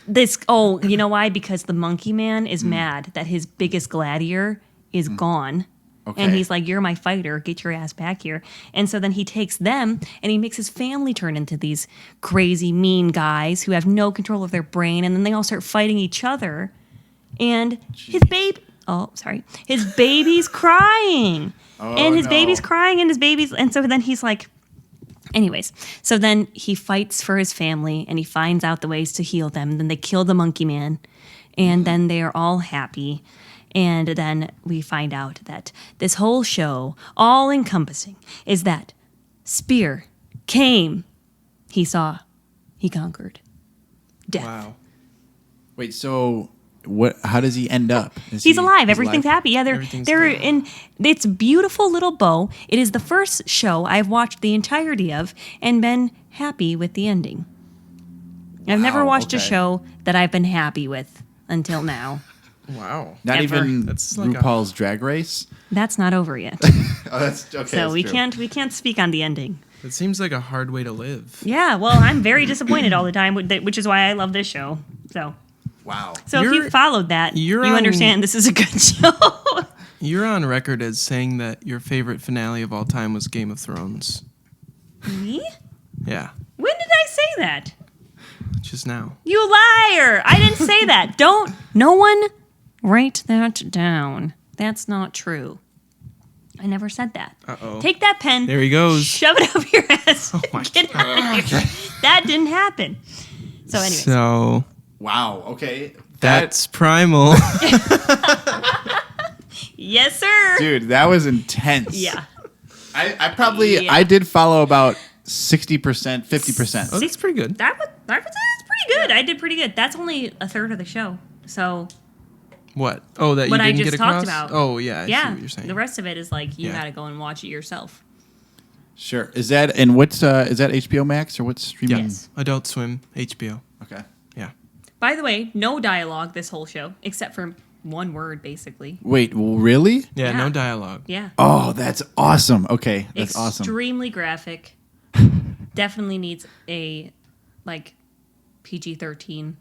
this. Oh, you know why? Because the monkey man is mad that his biggest gladiator is gone. Okay. And he's like, you're my fighter. Get your ass back here. And so then he takes them and he makes his family turn into these crazy, mean guys who have no control of their brain. And then they all start fighting each other. And his baby. Oh, sorry. His baby's crying. And his baby's crying and his baby's. And so then he's like, anyways, so then he fights for his family and he finds out the ways to heal them. Then they kill the monkey man, and then they are all happy. And then we find out that this whole show, all encompassing, is that Spear came, he saw, he conquered death. Wow. Wait, so what? How does he end up? He's alive. Everything's happy. Yeah, Everything's they're good. in. It's a beautiful little bow. It is the first show I've watched the entirety of and been happy with the ending. I've never Wow, watched a okay. show that I've been happy with until now. Wow. Not Ever. even That's like a- RuPaul's Drag Race. That's not over yet, Oh, that's okay. so that's we true. can't speak on the ending. It seems like a hard way to live. Yeah, well, I'm very disappointed all the time, which is why I love this show. So Wow. if You're- you followed that, you you're on- understand this is a good show. You're on record as saying that your favorite finale of all time was Game of Thrones. Me? Yeah, When did I say that? just now. You liar! I didn't say that. No one write that down. That's not true. I never said that. Uh-oh. Take that pen. There he goes. Shove it up your ass. my Get out of here. That didn't happen. So anyways. So Wow. Okay. that's Primal. Yes, sir. Dude, that was intense. Yeah. I probably Yeah. I did follow about 60%, 50%. Oh, that's pretty good. That's pretty good. I did pretty good. That's only a third of the show. So What? Oh, that you What I didn't just get across? talked about. Oh, yeah. I see yeah, what you're saying. the rest of it is like you Yeah. gotta go and watch it yourself. Sure. Is that and what's is that HBO Max or what's streaming? Yes. Adult Swim, HBO. Okay. Yeah. By the way, no dialogue this whole show except for one word, basically. Wait, really? Yeah, Yeah. no dialogue. Yeah. Oh, that's awesome. Okay, that's awesome. Extremely graphic. Definitely needs a like PG-13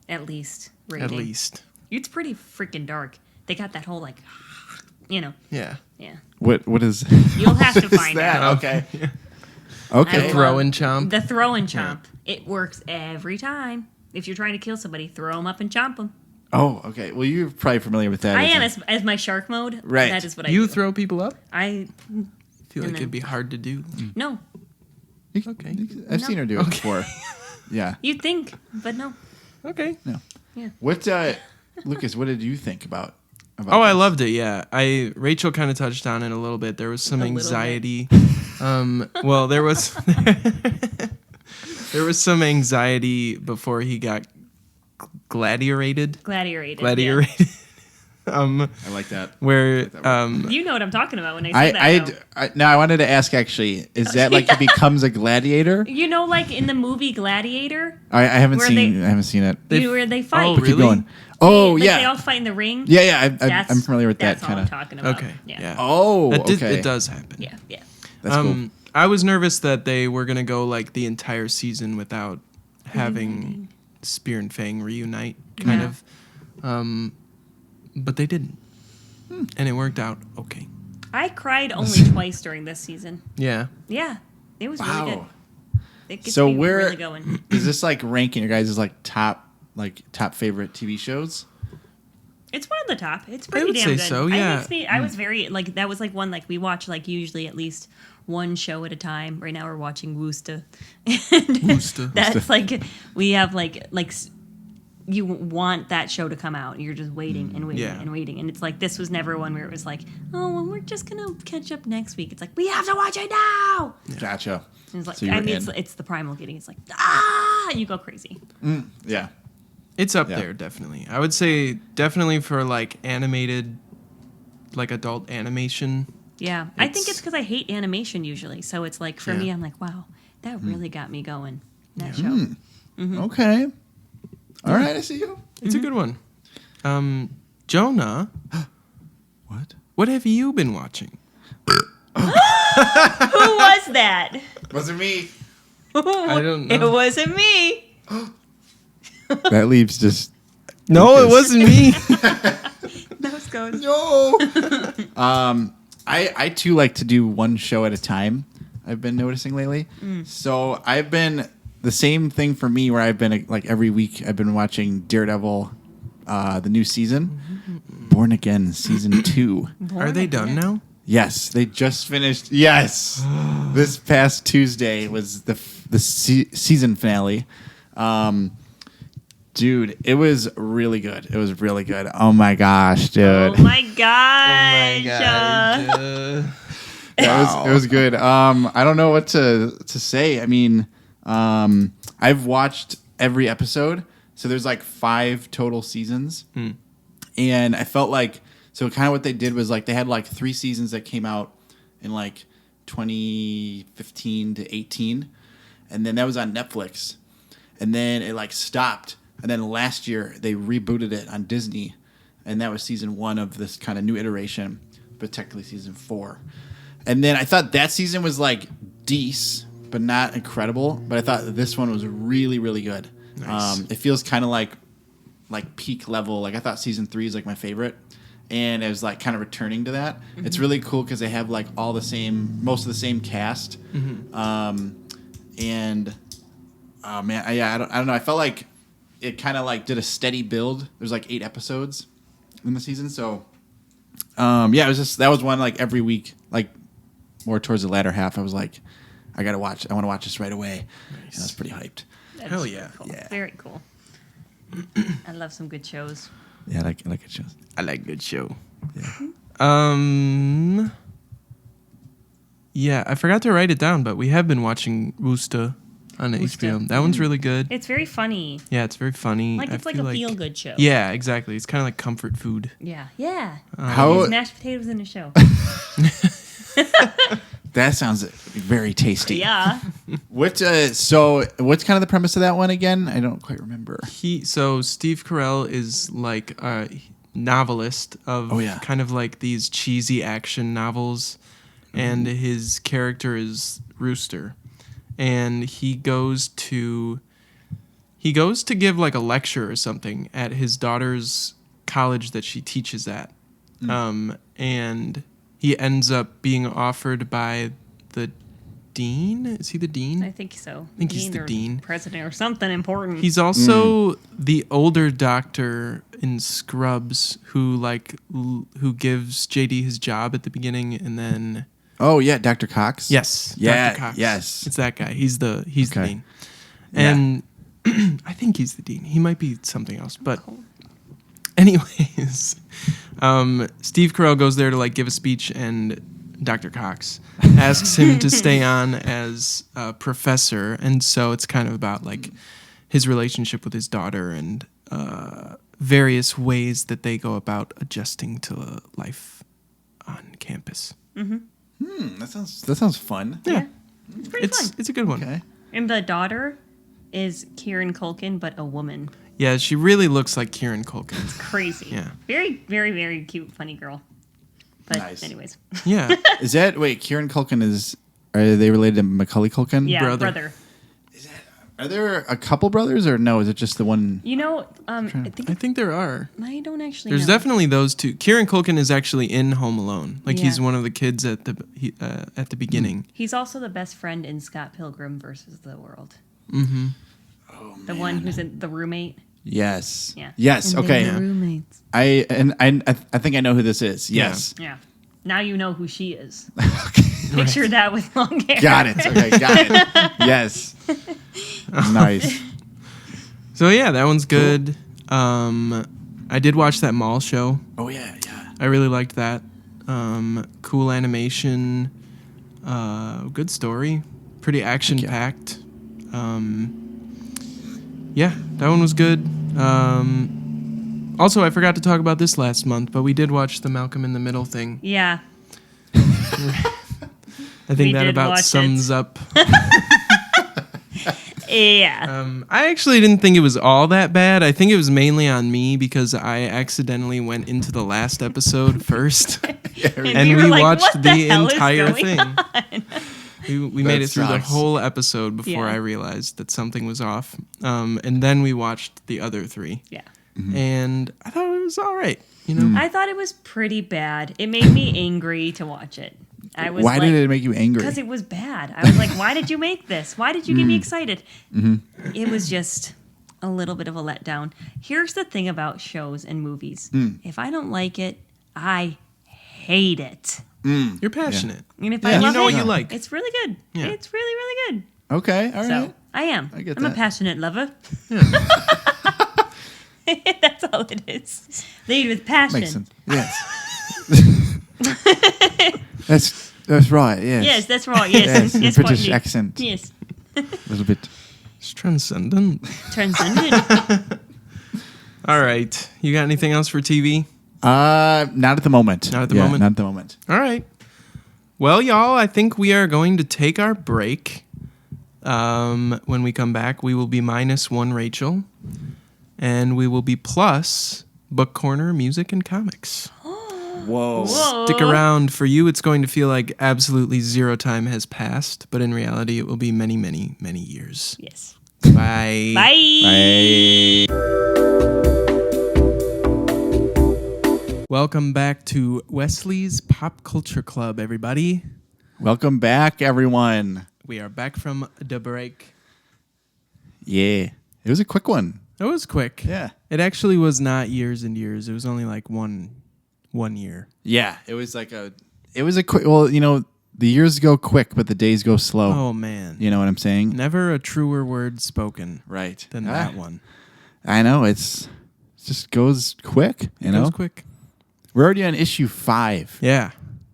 at least rating. At least. It's pretty freaking dark. They got that whole like, you know, Yeah. yeah. What is? You'll have to what is find that? out. Okay. I Okay. love Throw and chomp. The throw and chomp. It works every time. If you're trying to kill somebody, throw them up and chomp them. Oh, okay. Well, you're probably familiar with that. I am as my shark mode. Right. That is what I You do. throw people up? I Feel like then- it'd be hard to do. no. Okay. I've seen her do it before. Yeah. You'd think, but no. Okay. No. Yeah. What, Lucas? What did you think about? Oh, I this? loved it. Yeah, Rachel kind of touched on it a little bit. There was some A little bit. anxiety. Well, there was there was some anxiety before he got gladiated. Gladiorated. Gladiated. I like that. Where Yeah. You know what I'm talking about when I say that. though. Now I wanted to ask actually, is that like he becomes a gladiator? You know, like in the movie Gladiator, I haven't Where seen. I haven't seen it. where they fight. Oh, Keep really? going. Oh Like, yeah. They all fight in the ring. Yeah. That's- I'm familiar with that that's all kind I'm of. talking about. okay, yeah. Oh, okay. It does happen. Yeah. Yeah. That's cool. I was nervous that they were gonna go like the entire season without having Spear and Fang reunite, kind Yeah. of. But they didn't, and it worked out okay. I cried only twice during this season. Yeah. Yeah. It was really good. Wow. It gets So me where really going. is this like ranking your guys' like top favorite TV shows? It's one of the top. It's pretty would damn say good. so, yeah. I was very like that was like one like we watch like usually at least one show at a time. Right now we're watching Woosta. Woosta. That's like we have you want that show to come out. You're just waiting and waiting Yeah. and waiting. And it's like this was never one where it was like, oh, well, we're just gonna catch up next week. It's like we have to watch it now. Gotcha. And it's like So you're in. it's the primal getting. It's like you go crazy. Yeah. It's up Yeah. there, definitely. I would say definitely for like animated, like adult animation. Yeah, I think it's because I hate animation usually. So it's like for Yeah. me, I'm like, wow, that really got me going. That show. Okay. All right, I see you. It's a good one. Jonah, What? have you been watching? Who was that? Wasn't me. I don't know. It wasn't me. That leaves just No, it wasn't me. Those goes. no. I too like to do one show at a time. I've been noticing lately. So I've been the same thing for me where I've been like every week I've been watching Daredevil, the new season, Born Again season 2. Are they done now? Yes, they just finished. Yes, this past Tuesday was the season finale. Dude, it was really good. It was really good. Oh my gosh, dude. Oh my gosh. It was good. I don't know what to say. I mean, I've watched every episode, so there's like 5 total seasons, and I felt like kind of what they did was like they had like 3 seasons that came out in like 2015 to 18, and then that was on Netflix, and then it like stopped, and then last year they rebooted it on Disney, and that was season 1 of this kind of new iteration, but technically season 4. And then I thought that season was like decent, but not incredible. But I thought this one was really, really good. Nice. It feels kind of like peak level. Like I thought season 3 is like my favorite, and it was like kind of returning to that. Mm-hmm. It's really cool because they have like most of the same cast. Mm-hmm. And oh man, I don't know. I felt like it kind of like did a steady build. There's like 8 episodes in the season, so it was just that was one like every week, like more towards the latter half. I was like, I want to watch this right away. Nice. And I was pretty hyped. Hell yeah. Cool. Yeah. Very cool. I love some good shows. Yeah, I like it shows. I like good show. Yeah. Yeah, I forgot to write it down, but we have been watching Woosta on HBO. That one's really good. It's very funny. Yeah, it's very funny. Like it's like a feel good show. Yeah, exactly. It's kind of like comfort food. Yeah. Yeah. How There's mashed potatoes in the show. that sounds very tasty. Yeah. What's kind of the premise of that one again? I don't quite remember. Steve Carell is like a novelist of kind of like these cheesy action novels, and his character is Rooster, and he goes to give like a lecture or something at his daughter's college that she teaches at, and he ends up being offered by the dean. Is he the dean? I think so. I think he's the dean. President or something important. He's also the older doctor in Scrubs who gives JD his job at the beginning, and then Oh yeah, Dr. Cox. yes, Yeah. Dr. Cox. Yes. It's that guy. He's the Okay. dean, and I think he's the dean. He might be something else, but anyways, Steve Carell goes there to like give a speech, and Dr. Cox asks him to stay on as a professor, and so it's kind of about like his relationship with his daughter and various ways that they go about adjusting to life on campus. That sounds fun. Yeah, It's pretty fun. it's a good one. Okay. And the daughter is Kieran Culkin, but a woman. Yeah, she really looks like Kieran Culkin. Crazy. Yeah. Very, very, very cute, funny girl. But Nice. anyways. Yeah, Kieran Culkin are they related to Macaulay Culkin? Yeah, Brother. Are there a couple brothers or no? Is it just the one? You know, I think there are. I don't actually There's know. definitely those two. Kieran Culkin is actually in Home Alone. Like he's Yeah. one of the kids at the beginning. He's also the best friend in Scott Pilgrim versus the World. Mm-hmm. Oh, The one who's in the roommate. Yes. Yeah. Yes. And Okay. they were roommates. I think I know who this is. Yes. Yeah. Now you know who she is. Picture that with long hair. Got it. Okay. Got it. Yes. Nice. So yeah, that one's good. I did watch that mall show. Oh yeah. Yeah. I really liked that. Cool animation, good story, pretty action packed. Yeah, that one was good. Also, I forgot to talk about this last month, but we did watch the Malcolm in the Middle thing. Yeah. I think that about sums up. Yeah. I actually didn't think it was all that bad. I think it was mainly on me because I accidentally went into the last episode first, and we watched the entire thing. We made it through the whole episode before I realized that something was off, and then we watched the other 3. Yeah. And I thought it was all right. You know, I thought it was pretty bad. It made me angry to watch it. Why did it make you angry? Because it was bad. I was like, why did you make this? Why did you get me excited? It was just a little bit of a letdown. Here's the thing about shows and movies. If I don't like it, I hate it. you're passionate. And if I love you know it, what you like. it's really good. Yeah. It's really, really good. Okay. All right. So I am. I get I'm a that. passionate lover. That's all it is. Lead with passion. Makes sense. Yes. that's right. Yes. Yes, that's right. Yes, Yes. yes, British Whitney. accent. Yes, A little bit. It's transcendent. transcendent. All right, you got anything else for TV? Not at the moment. Not at the moment? Not at the moment. All right. Well, y'all, I think we are going to take our break. When we come back, we will be -1 Rachel, and we will be plus Book Corner, music, and comics. Whoa. Stick around. For you, it's going to feel like absolutely 0 time has passed, but in reality, it will be many, many, many years. Yes. Bye. Bye. Bye. Welcome back to Wesley's Pop Culture Club, everybody. Welcome back, everyone. We are back from the break. Yeah. It was a quick one. It was quick. Yeah. It actually was not years and years. It was only like one year. Yeah. It was a quick, well, you know, the years go quick, but the days go slow. Oh, man. You know what I'm saying? Never a truer word spoken Right. than that one. I know. It just goes quick, you know? It goes quick. We're already on issue 5. Yeah.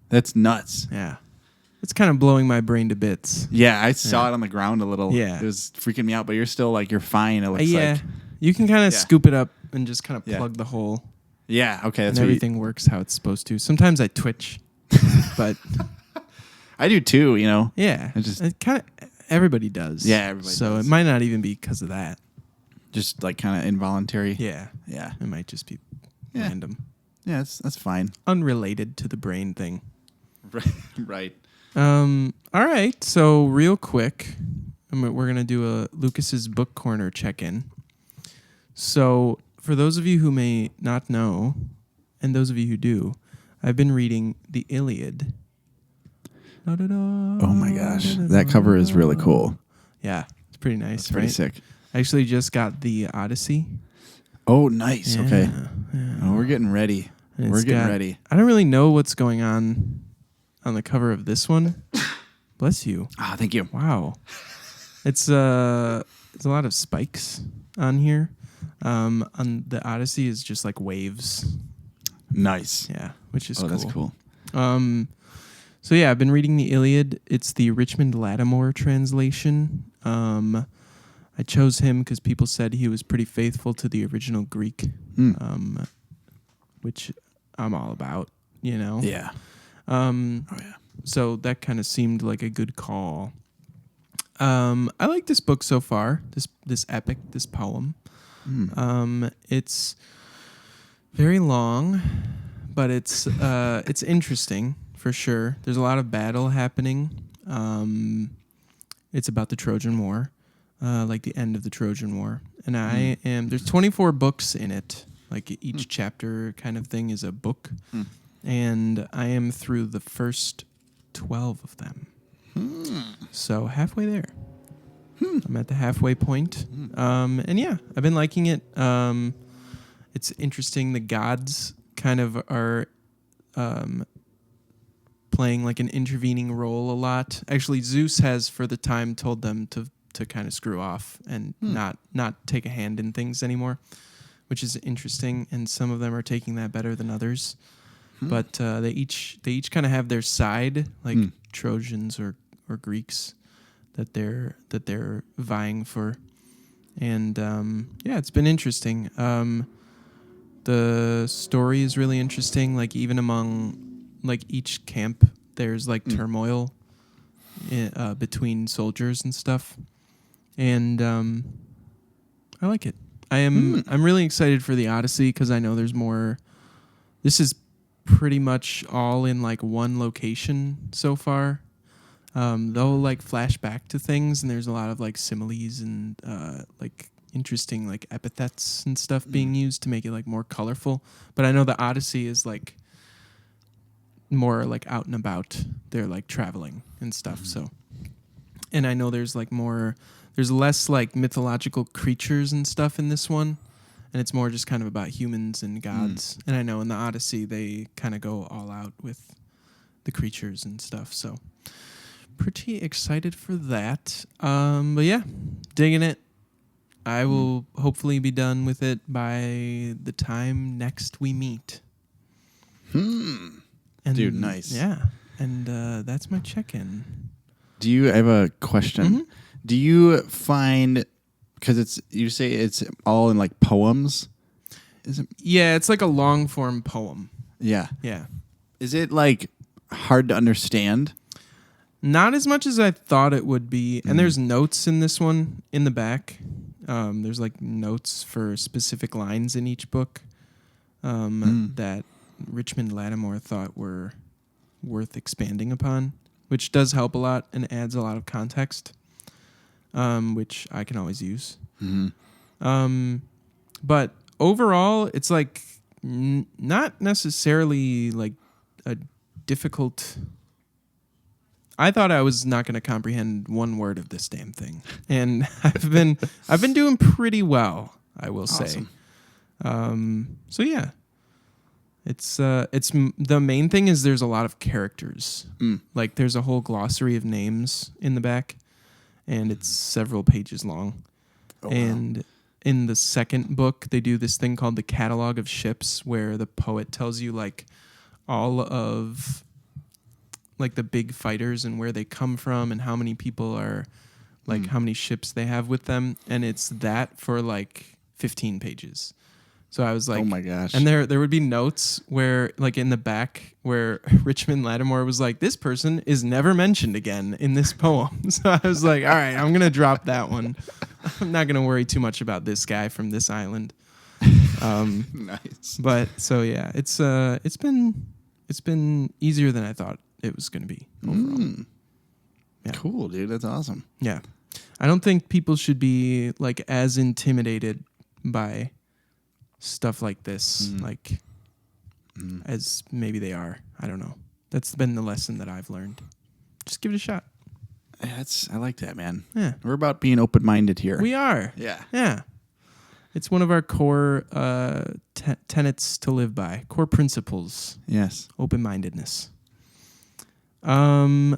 That's nuts. Yeah. It's kind of blowing my brain to bits. Yeah, I saw it on the ground a little. Yeah. It was freaking me out, but you're still like, you're fine. It looks Yeah. like. You can kind of Yeah. scoop it up and just kind of Yeah. plug the hole. Yeah, okay. And That's what everything works how it's supposed to. Sometimes I twitch, but I do too, you know? yeah, I just- it kind of everybody does. Yeah, everybody So does. it might not even be because of that. Just like kind of involuntary. Yeah, Yeah. it might just be Yeah. random, Yeah, that's fine. unrelated to the brain thing. Right. All right. So real quick, we're gonna do a Lucas's Book Corner check-in. So for those of you who may not know, and those of you who do, I've been reading the Iliad. Oh my gosh. That cover is really cool. Yeah, it's pretty nice. It's pretty right? sick. I actually just got the Odyssey. Oh, nice. Okay. Yeah. Oh, we're getting ready. And We're it's getting got- ready. I don't really know what's going on the cover of this one. Bless you. Ah, thank you. Wow. It's a lot of spikes on here. On the Odyssey is just like waves. Nice. Yeah, which is Oh, cool. that's cool. So yeah, I've been reading the Iliad. It's the Richmond Lattimore translation. I chose him because people said he was pretty faithful to the original Greek, which I'm all about, you know? Yeah. Oh, yeah. So that kind of seemed like a good call. I like this book so far, this epic, this poem. It's very long, but it's interesting for sure. There's a lot of battle happening. It's about the Trojan War, like the end of the Trojan War. And there's 24 books in it. Like each chapter kind of thing is a book. And I am through the first 12 of them. So halfway there. I'm at the halfway point. And yeah, I've been liking it. It's interesting. The gods kind of are playing like an intervening role a lot. Actually, Zeus has for the time told them to kind of screw off and not take a hand in things anymore, which is interesting. And some of them are taking that better than others. But they each kind of have their side, like Trojans or Greeks that they're vying for. And yeah, it's been interesting. The story is really interesting. Like even among like each camp, there's like turmoil between soldiers and stuff. And I like it. I'm really excited for the Odyssey because I know there's more. This is pretty much all in like one location so far. They'll like flash back to things, and there's a lot of like similes and like interesting like epithets and stuff being used to make it like more colorful. But I know the Odyssey is like more like out and about. They're like traveling and stuff. So, and I know there's less like mythological creatures and stuff in this one. And it's more just kind of about humans and gods. And I know in the Odyssey, they kind of go all out with the creatures and stuff. So pretty excited for that. But yeah, digging it. I will hopefully be done with it by the time next we meet. And, Dude, nice. Yeah. And that's my check-in. I have a question. Do you find... Because you say it's all in like poems. Is it? Yeah, it's like a long form poem. Yeah. Yeah. Is it like hard to understand? Not as much as I thought it would be. And there's notes in this one in the back. There's like notes for specific lines in each book that Richmond Lattimore thought were worth expanding upon, which does help a lot and adds a lot of context. Which I can always use. But overall, it's like not necessarily like a difficult... I thought I was not going to comprehend one word of this damn thing. And I've been doing pretty well, I will say. So yeah. It's the main thing is there's a lot of characters. Like there's a whole glossary of names in the back. And it's several pages long. And in the second book, they do this thing called the Catalog of Ships, where the poet tells you like all of like the big fighters and where they come from and how many people are like how many ships they have with them. And it's that for like 15 pages. So I was like, oh my gosh. And there would be notes where like in the back where Richmond Lattimore was like, this person is never mentioned again in this poem. So I was like, all right, I'm going to drop that one. I'm not going to worry too much about this guy from this island. Nice. But so yeah, it's been easier than I thought it was going to be overall. Yeah. Cool, dude. That's awesome. Yeah. I don't think people should be like as intimidated by stuff like this, like as maybe they are. I don't know. That's been the lesson that I've learned. Just give it a shot. I like that, man. Yeah. We're about being open-minded here. We are. Yeah. Yeah. It's one of our core tenets to live by, core principles. Yes. Open-mindedness. All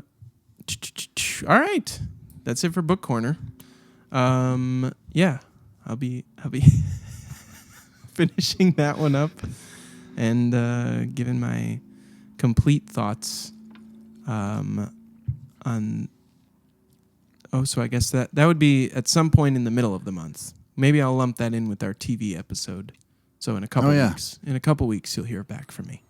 right. That's it for Book Corner. Yeah. I'll be finishing that one up and giving my complete thoughts on... Oh, so I guess that would be at some point in the middle of the month. Maybe I'll lump that in with our TV episode. So in a couple weeks, you'll hear back from me.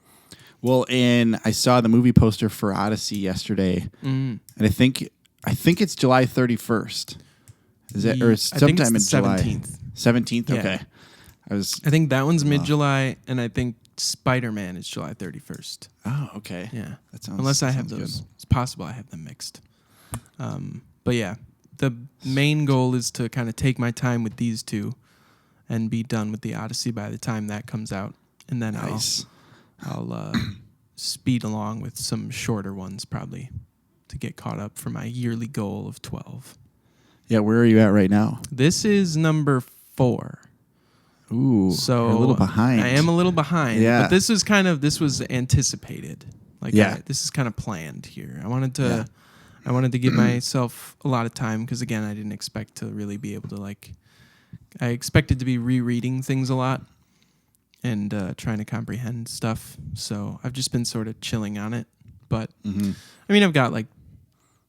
Well, and I saw the movie poster for Odyssey yesterday, and I think it's July 31st. Is that or sometime in July? 17th. 17th. Yeah. Okay. I think that one's mid-July, and I think Spider-Man is July 31st. Oh, okay. Yeah. That sounds. Unless I have sounds those, good. it's possible I have them mixed. But yeah, the main goal is to kind of take my time with these two, and be done with the Odyssey by the time that comes out, and then Nice. I'll speed along with some shorter ones probably to get caught up for my yearly goal of 12. Yeah, where are you at right now? This is number 4. Ooh, So you're a little behind. I am a little behind. Yeah. But this was anticipated. Like this is kind of planned here. I wanted to give myself a lot of time because again, I didn't expect to really be able to I expected to be rereading things a lot and trying to comprehend stuff. So I've just been sort of chilling on it. But I mean, I've got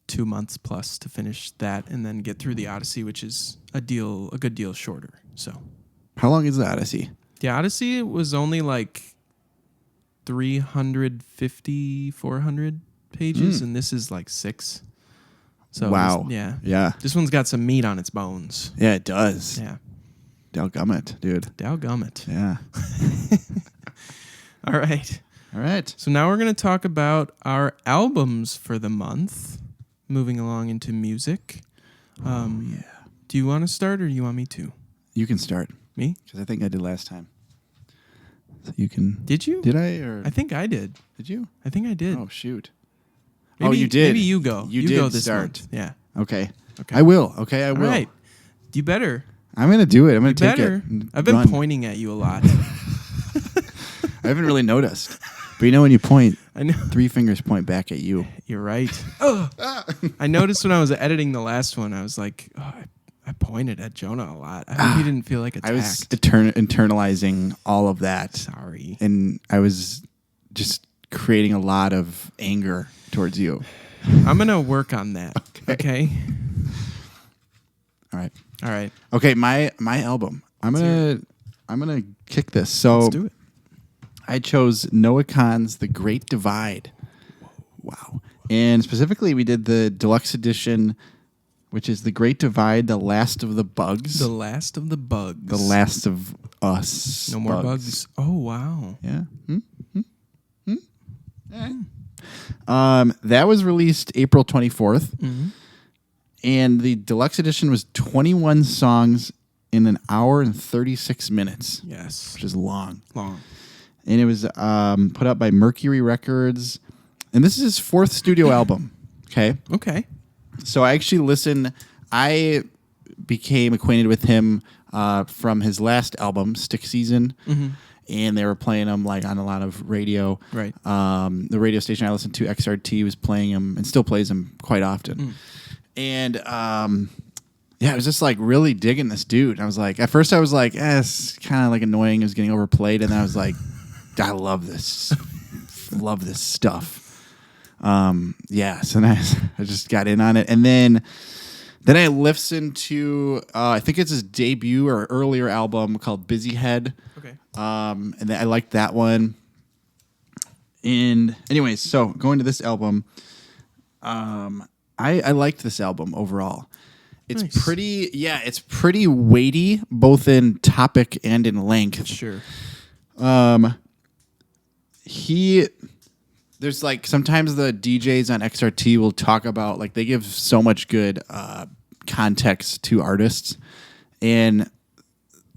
2 months plus to finish that and then get through the Odyssey, which is a good deal shorter. So How long is the Odyssey? the Odyssey was only 350, 400 pages, and this is 6. So wow. yeah. This one's got some meat on its bones. Yeah, it does. Yeah. Dalgummit, dude. Dalgummit. Yeah. All right. All right. So now we're going to talk about our albums for the month. Moving along into music. Do you want to start or do you want me to? You can start. Me? Because I think I did last time. So you can. Did you? Did I? Or I think I did. did you? I think I did. Oh, shoot. Maybe, you did. Maybe you go. You You did go this start. month. Yeah. Okay. Okay. I will. Okay, I All will. right. You better. I'm going to do it. I'm going to take Better. it. and I've been run. pointing at you a lot. I haven't really noticed. But you know when you point, I know. 3 fingers point back at you. You're right. I noticed when I was editing the last one, I was like, I pointed at Jonah a lot. I hope he didn't feel attacked. I was internalizing all of that. Sorry. And I was just creating a lot of anger towards you. I'm going to work on that. Okay. All right. All right. Okay, my album. I'm gonna kick this. So Let's do it. I chose Noah Kahan's The Great Divide. Wow. And specifically we did the deluxe edition, which is The Great Divide, The Last of the Bugs. The Last of the Bugs. The Last of Us. No more bugs. Oh, wow. Yeah. That was released April 24th. Mm-hmm. And the deluxe edition was 21 songs in an hour and 36 minutes, Yes. which is long. Long. And it was put out by Mercury Records. And this is his 4th studio album. Okay. Okay. So I became acquainted with him from his last album, Stick Season. Mm-hmm. And they were playing him on a lot of radio. Right. The radio station I listened to, XRT, was playing him and still plays him quite often. And I was just really digging this dude. I was at first I was it's kind of annoying. It was getting overplayed. And then I was like, I love this. Love this stuff. So then I just got in on it. And then I listened to, I think it's his debut or earlier album called Busy Head. Okay. And then I liked that one. And anyways, so going to this album, I liked this album overall. It's Nice. it's pretty weighty, both in topic and in length. Sure. There's sometimes the DJs on XRT will talk about they give so much good context to artists, and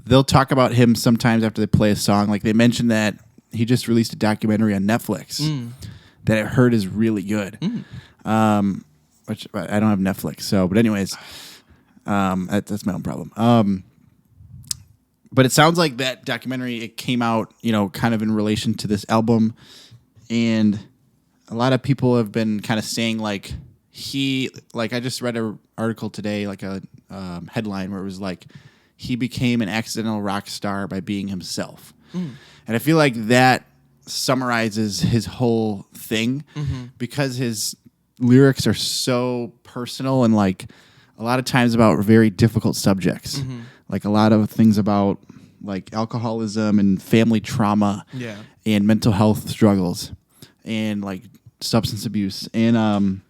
they'll talk about him sometimes after they play a song. They mentioned that he just released a documentary on Netflix that I heard is really good. Which I don't have Netflix, but anyways, that's my own problem. But it sounds like that documentary, it came out, kind of in relation to this album, and a lot of people have been kind of saying I just read an article today, a headline where it was he became an accidental rock star by being himself, and I feel like that summarizes his whole thing because his lyrics are so personal and a lot of times about very difficult subjects, a lot of things about alcoholism and family trauma, and mental health struggles, and substance abuse, and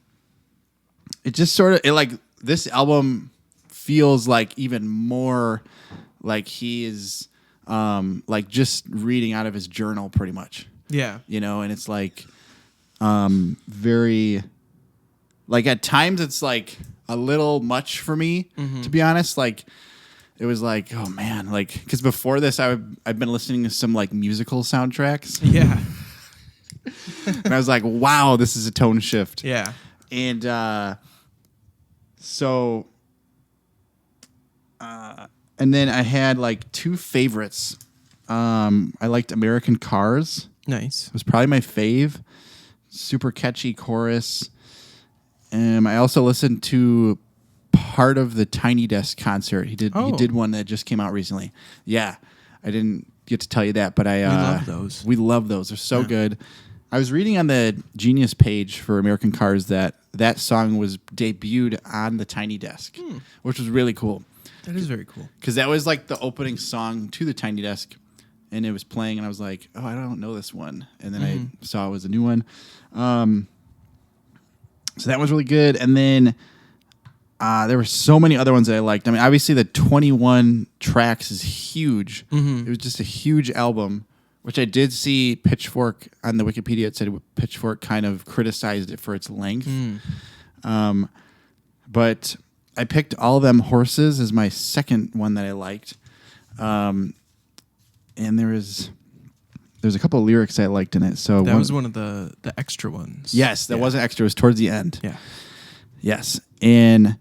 it just sort of this album feels even more he is just reading out of his journal pretty much. Yeah. And it's very at times it's a little much for me, to be honest. It was oh man, because before this I've been listening to some musical soundtracks. Yeah. And I was wow, this is a tone shift. Yeah. And so And then I had like two favorites. I liked American Cars. Nice. It was probably my fave. Super catchy chorus. I also listened to part of the Tiny Desk concert. He did one that just came out recently. Yeah. I didn't get to tell you that, but we love those. We love those. They're so good. I was reading on the Genius page for American Cars that song was debuted on the Tiny Desk, which was really cool. That is very cool. Because that was like the opening song to the Tiny Desk, and it was playing, and I was like, oh, I don't know this one. And then I saw it was a new one. So that was really good. And then there were so many other ones that I liked. I mean, obviously the 21 tracks is huge. It was just a huge album, which I did see Pitchfork on the Wikipedia. It said Pitchfork kind of criticized it for its length. But I picked All Them Horses as my second one that I liked. And there's a couple of lyrics I liked in it. So that was one of the extra ones. Yes, that wasn't extra. It was towards the end. Yeah. Yes. And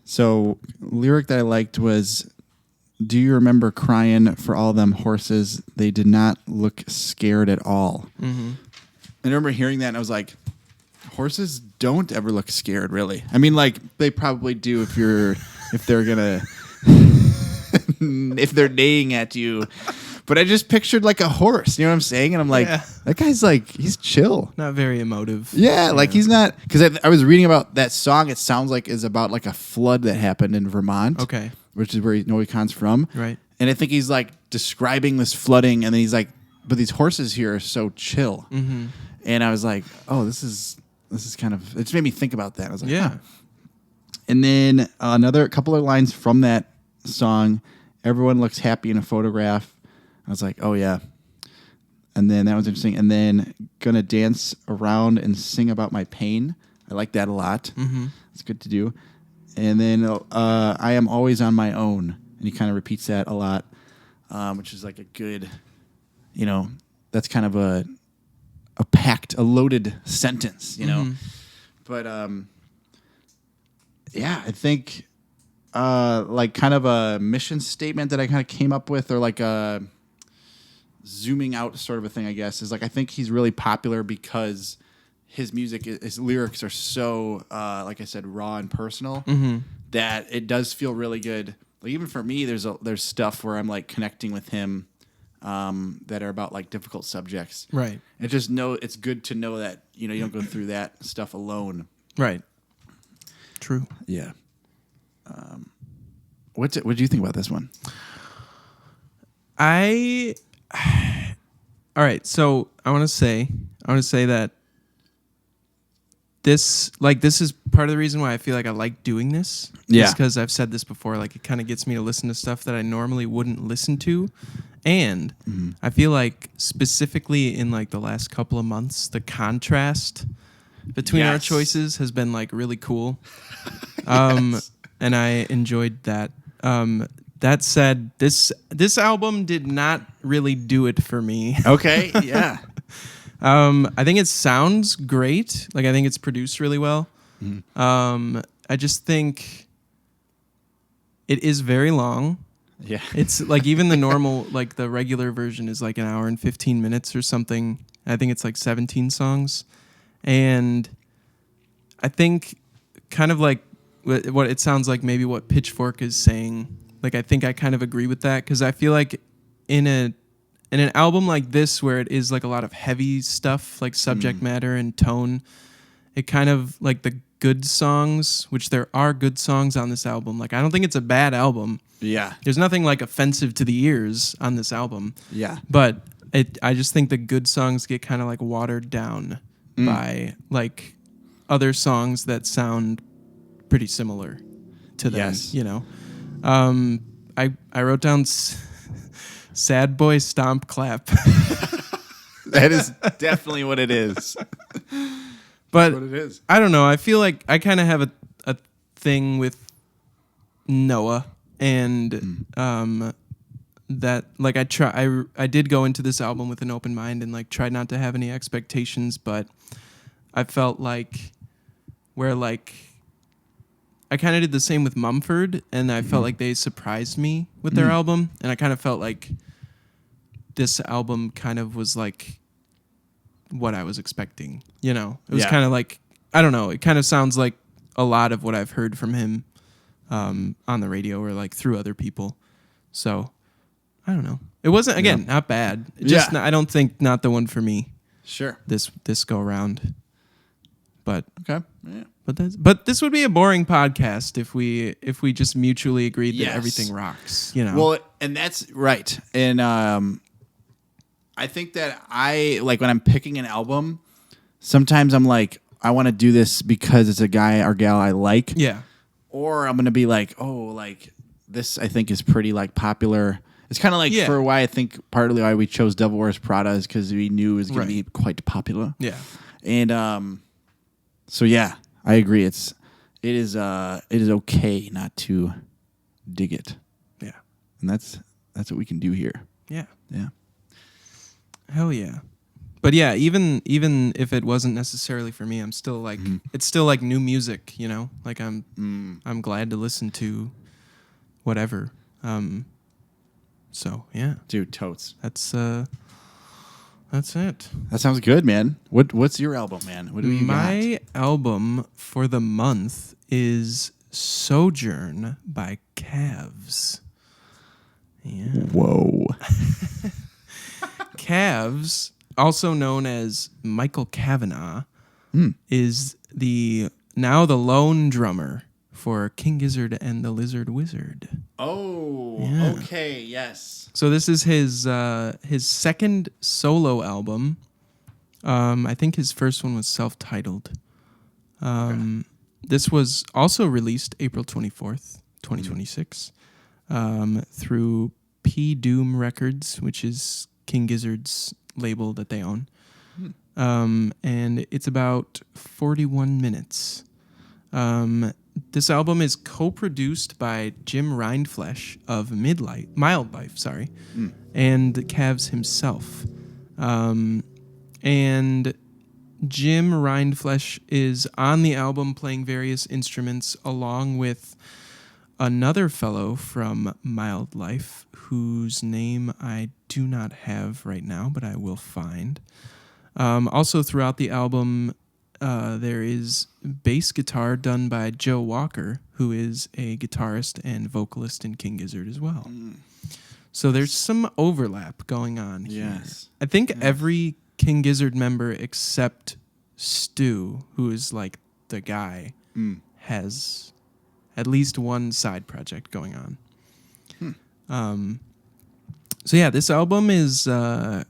so lyric that I liked was, do you remember crying for all them horses? They did not look scared at all. I remember hearing that and I was like, horses don't ever look scared, really. I mean, like, they probably do if they're gonna if they're neighing at you. But I just pictured like a horse, you know what I'm saying? And I'm like, that guy's like, he's chill. Not very emotive. Yeah, like he's not, because I was reading about that song. It sounds like is about like a flood that happened in Vermont. Okay. Which is where Noe Khan's from. Right. And I think he's like describing this flooding, and then he's like, but these horses here are so chill. And I was like, oh, this is kind of, it just made me think about that. I was like, yeah. Huh. And then another couple of lines from that song, everyone looks happy in a photograph. I was like, oh, yeah. And then that was interesting. And then gonna dance around and sing about my pain. I like that a lot. It's good to do. And then I am always on my own. And he kind of repeats that a lot, which is like a good, that's kind of a loaded sentence, you know. But, yeah, I think like kind of a mission statement that I kind of came up with, or like a zooming out sort of a thing, I guess, is like, I think he's really popular because his music, his lyrics are so, like I said, raw and personal that it does feel really good. Like even for me, there's stuff where I'm like connecting with him that are about like difficult subjects. Right. And it's good to know that, you don't go through that stuff alone. Right. True. Yeah. What do you think about this one? All right, so I want to say that this is part of the reason why I feel like I like doing this. Yeah. Because I've said this before, like it kind of gets me to listen to stuff that I normally wouldn't listen to. And I feel like specifically in like the last couple of months, the contrast between our choices has been like really cool. And I enjoyed that. That said, this album did not really do it for me. Okay, yeah. I think it sounds great. Like I think it's produced really well. I just think it is very long. Yeah. It's like even the normal, like the regular version is like an hour and 15 minutes or something. I think it's like 17 songs. And I think kind of like what it sounds like maybe what Pitchfork is saying. Like I think I kind of agree with that because I feel like in an album like this where it is like a lot of heavy stuff like subject matter and tone, it kind of like the good songs, which there are good songs on this album. Like I don't think it's a bad album. Yeah. There's nothing like offensive to the ears on this album. Yeah. But I just think the good songs get kind of like watered down by like other songs that sound pretty similar to them, Yes. I wrote down sad boy stomp clap. That is definitely what it is. But That's what it is. I don't know. I feel like I kind of have a thing with Noah and that like I did go into this album with an open mind and like tried not to have any expectations, but I felt like where like I kind of did the same with Mumford, and I felt like they surprised me with their album, and I kind of felt like this album kind of was like what I was expecting. You know, it was kind of like, I don't know, it kind of sounds like a lot of what I've heard from him on the radio or like through other people. So I don't know. It wasn't, again, not bad. I don't think not the one for me. Sure. This go around. But okay. Yeah. But this would be a boring podcast if we just mutually agreed that everything rocks, you know. Well, and that's right. And I think that I like when I'm picking an album, sometimes I'm like, I want to do this because it's a guy or gal I like. Yeah. Or I'm going to be like, oh, like this I think is pretty like popular. It's kind of like for why I think partly why we chose Devil Wears Prada is because we knew it was going to be quite popular. Yeah. And so yeah, I agree. It is okay not to dig it. Yeah. And that's what we can do here. Yeah. Yeah. Hell yeah. But yeah, even if it wasn't necessarily for me, I'm still like it's still like new music, you know? Like I'm glad to listen to whatever. So yeah. Dude, totes. That's it. That sounds good, man. What's your album, man? What do you got? My album for the month is Sojourn by Calves. Yeah. Whoa. Calves, also known as Michael Kavanagh, is the lone drummer for King Gizzard and the Lizard Wizard. Oh, okay, yes. So this is his second solo album. I think his first one was self-titled. This was also released April 24th, 2026, through P Doom Records, which is King Gizzard's label that they own. And it's about 41 minutes. This album is co-produced by Jim Rindfleisch of Mild Life, and Calves himself. And Jim Rindfleisch is on the album playing various instruments along with another fellow from Mild Life, whose name I do not have right now, but I will find. Also throughout the album, there is bass guitar done by Joe Walker, who is a guitarist and vocalist in King Gizzard as well. So there's some overlap going on here. Yes. I think every King Gizzard member except Stu, who is like the guy, has at least one side project going on. So yeah, this album is kind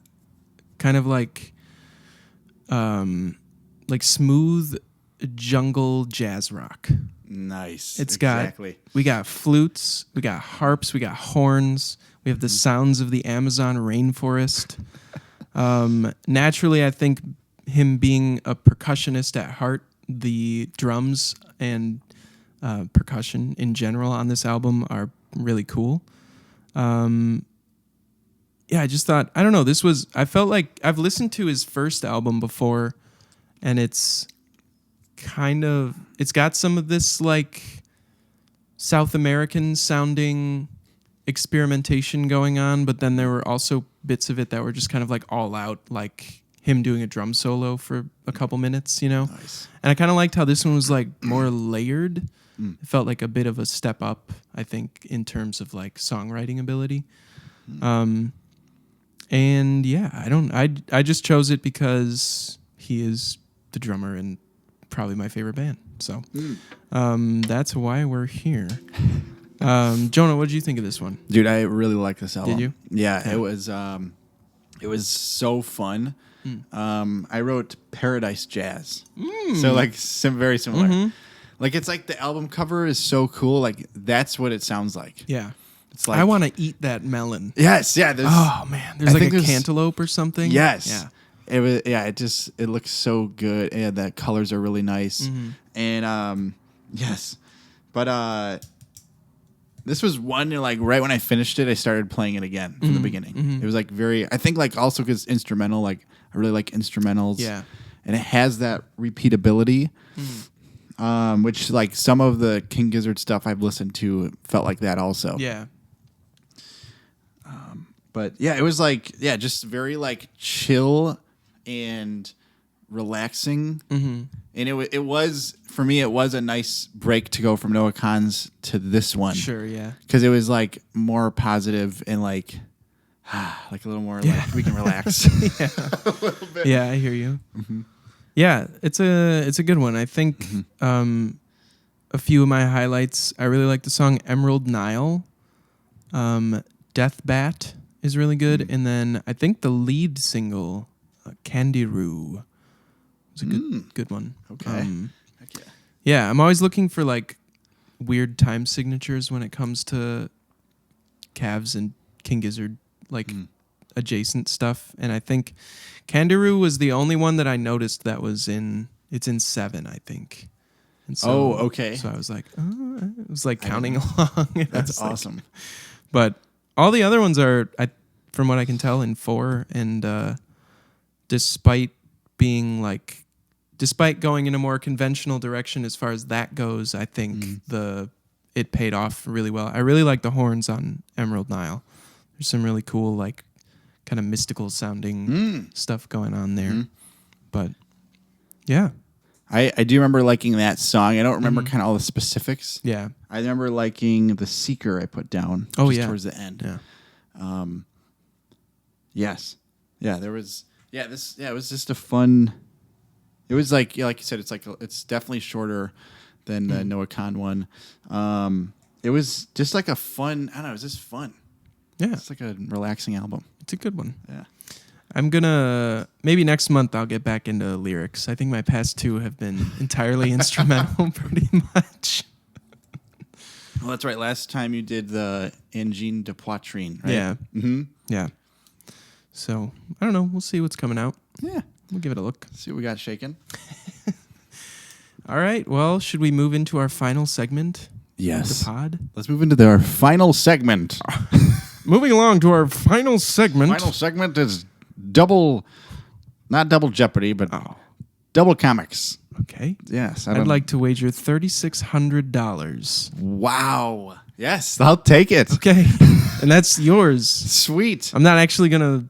of like smooth jungle jazz rock. Nice. It's we got flutes, we got harps, we got horns, we have the sounds of the Amazon rainforest. Naturally, I think him being a percussionist at heart, the drums and percussion in general on this album are really cool. Yeah, I just thought, I don't know, I felt like I've listened to his first album before, and it's got some of this like South American sounding experimentation going on, but then there were also bits of it that were just kind of like all out, like him doing a drum solo for a couple minutes, you know? Nice. And I kind of liked how this one was like more layered. It felt like a bit of a step up, I think, in terms of like songwriting ability. And yeah, I just chose it because he is the drummer and probably my favorite band. So that's why we're here. Jonah, what did you think of this one? Dude, I really like this album. Did you? Yeah, it was so fun. I wrote Paradise Jazz. So like very similar. Like it's like the album cover is so cool. Like that's what it sounds like. Yeah. It's like I want to eat that melon. Yes, yeah. Oh man, there's like a cantaloupe or something. Yes. Yeah. It was it looks so good. And the colors are really nice. And yes. But this was one like right when I finished it, I started playing it again from the beginning. It was like I think like also because instrumental, like I really like instrumentals. Yeah. And it has that repeatability. which like some of the King Gizzard stuff I've listened to felt like that also. Yeah. But yeah, it was like, yeah, just very like chill and relaxing. Mm-hmm. And it was, for me, it was a nice break to go from Noah Kahan's to this one. Sure, yeah. Because it was like more positive and like a little more like we can relax. Yeah. A little bit. Yeah, I hear you. Mm-hmm. Yeah, it's a good one. I think a few of my highlights, I really like the song Emerald Nile. Death Bat is really good. And then I think the lead single, Candy Roo, was a good one. Okay. Yeah, I'm always looking for like weird time signatures when it comes to Cavs and King Gizzard, like adjacent stuff. And I think Candy Roo was the only one that I noticed that was it's in 7, I think. And so, okay. So I was like, it was like counting along. That's awesome. But all the other ones are, from what I can tell, in 4. And despite going in a more conventional direction as far as that goes, I think it paid off really well. I really like the horns on Emerald Nile. There's some really cool, like, kind of mystical sounding stuff going on there. But yeah. I do remember liking that song. I don't remember kind of all the specifics. Yeah. I remember liking The Seeker I put down towards the end. Yeah. Yes. Yeah, there was it was just a fun. It was like like you said, it's definitely shorter than the Noah Kahan one. It was just like a fun, I don't know, it was just fun. Yeah. It's like a relaxing album. It's a good one. Yeah. I'm gonna maybe next month I'll get back into lyrics. I think my past 2 have been entirely instrumental, pretty much. Well, that's right. Last time you did the Engine de Poitrine, right? Yeah. Mm-hmm. Yeah. So I don't know. We'll see what's coming out. Yeah. We'll give it a look. See what we got shaking. All right. Well, should we move into our final segment? Yes. Of the pod. Let's move into our final segment. Moving along to our final segment. Final segment is not double Jeopardy, but double comics. Okay. Yes. I'd like to wager $3,600. Wow. Yes, I'll take it. Okay. And that's yours. Sweet. I'm not actually going to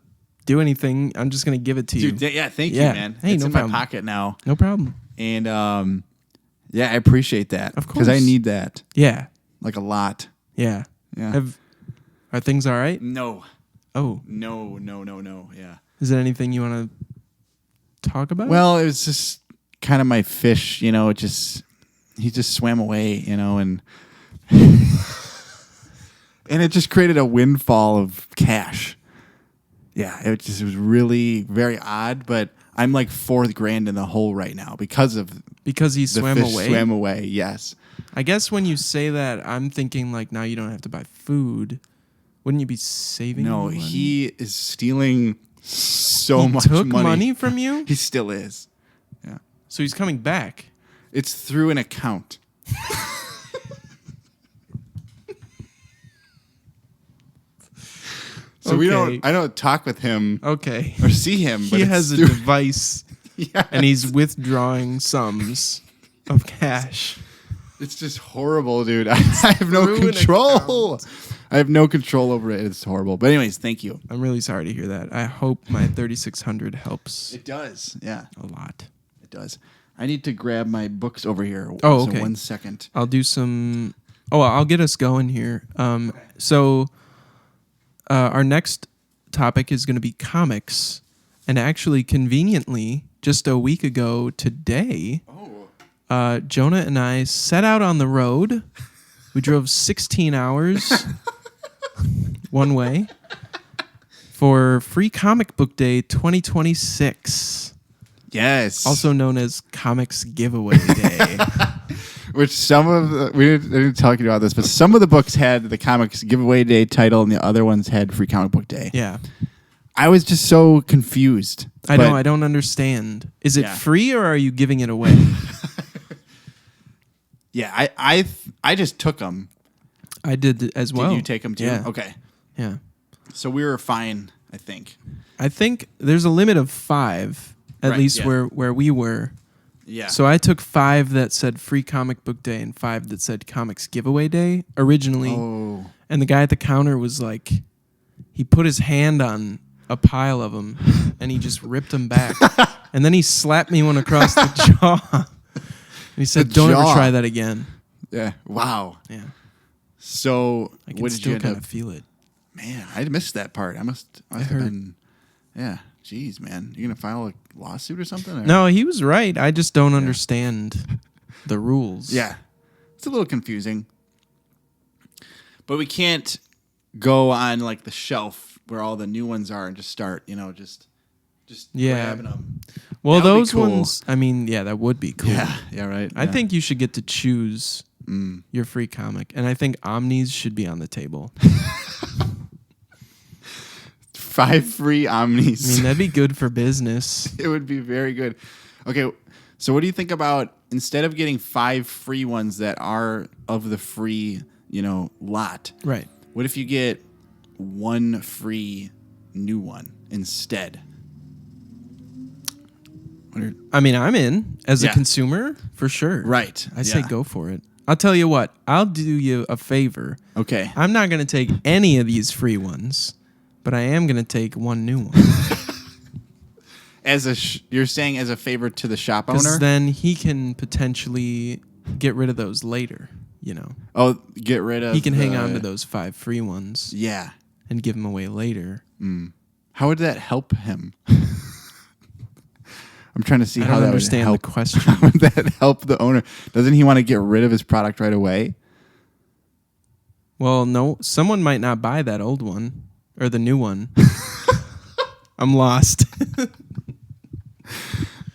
do anything. I'm just going to give it to you. Dude, thank you, man. Hey, it's no in problem. my pocket now. No problem. And yeah, I appreciate that. Of course. Because I need that. Yeah. Like a lot. Yeah. Yeah. Are things all right? No. Oh. No. Yeah. Is there anything you want to talk about? Well, it was just kind of my fish, he just swam away, and and it just created a windfall of cash. Yeah, it was really very odd, but I'm like $4,000 in the hole right now because he the swam fish away. Swam away, yes. I guess when you say that, I'm thinking like now you don't have to buy food. Wouldn't you be saving? No, money? he is stealing so He much took money. money from you? He still is. Yeah, So he's coming back. it's through an account. So Okay. I don't talk with him Okay. or see him. But He it's has a through- device Yes. and he's withdrawing sums of cash. It's just horrible, dude. I have no Through an control. I have no control over it. It's horrible. But anyways, thank you. I'm really sorry to hear that. I hope my 3,600 helps It does. Yeah, a lot. it does. I need to grab my books over here. Oh, So okay. 1 second. I'll do some. Oh, I'll get us going here. So our next topic is going to be comics, and actually, conveniently, just a week ago today, Jonah and I set out on the road. We drove 16 hours one way for Free Comic Book Day 2026, Yes. also known as Comics Giveaway Day. Which some of we didn't talk about this, but some of the books had the comics giveaway day title, and the other ones had Free Comic Book Day. Yeah. I was just so confused. I know. I don't understand. Is it Yeah. free or are you giving it away? Yeah, I just took them. I did as well. Did you take them too? Yeah. Okay. Yeah. So we were fine, I think. I think there's a limit of 5, at Right, least yeah. where we were. Yeah. So I took 5 that said free comic book day and 5 that said comics giveaway day originally. Oh. And the guy at the counter was like, he put his hand on a pile of them and he just ripped them back. And then he slapped me one across the jaw. And he said, The don't ever jaw. try that again. Yeah. Wow. Yeah. So I can what did you still end kind up? of feel it. Man, I missed that part. I must have hurt. been. Yeah. Jeez, man. You gonna file a lawsuit or something? Or? No, he was right. I just don't understand the rules. Yeah. It's a little confusing. But we can't go on like the shelf where all the new ones are and just start, just grabbing them. Well, That would be those cool. ones, I mean, yeah, that would be cool. Yeah, right. I think you should get to choose your free comic. And I think Omnis should be on the table. 5 free Omnis. I mean, that'd be good for business. It would be very good. Okay, so what do you think about instead of getting 5 free ones that are of the free, lot? Right. What if you get 1 free new one instead? I mean, I'm in as a Yeah. consumer for sure. Right. I say go for it. I'll tell you what, I'll do you a favor. Okay. I'm not going to take any of these free ones, but I am going to take one new one. You're saying as a favor to the shop Because owner? then he can potentially get rid of those later, Oh, get rid of He can hang on to those 5 free ones Yeah. and give them away later. How would that help him? I'm trying to see I how don't that understand would the help. question. How would that help the owner? Doesn't he want to get rid of his product right away? Well, no, someone might not buy that old one or the new one. I'm lost.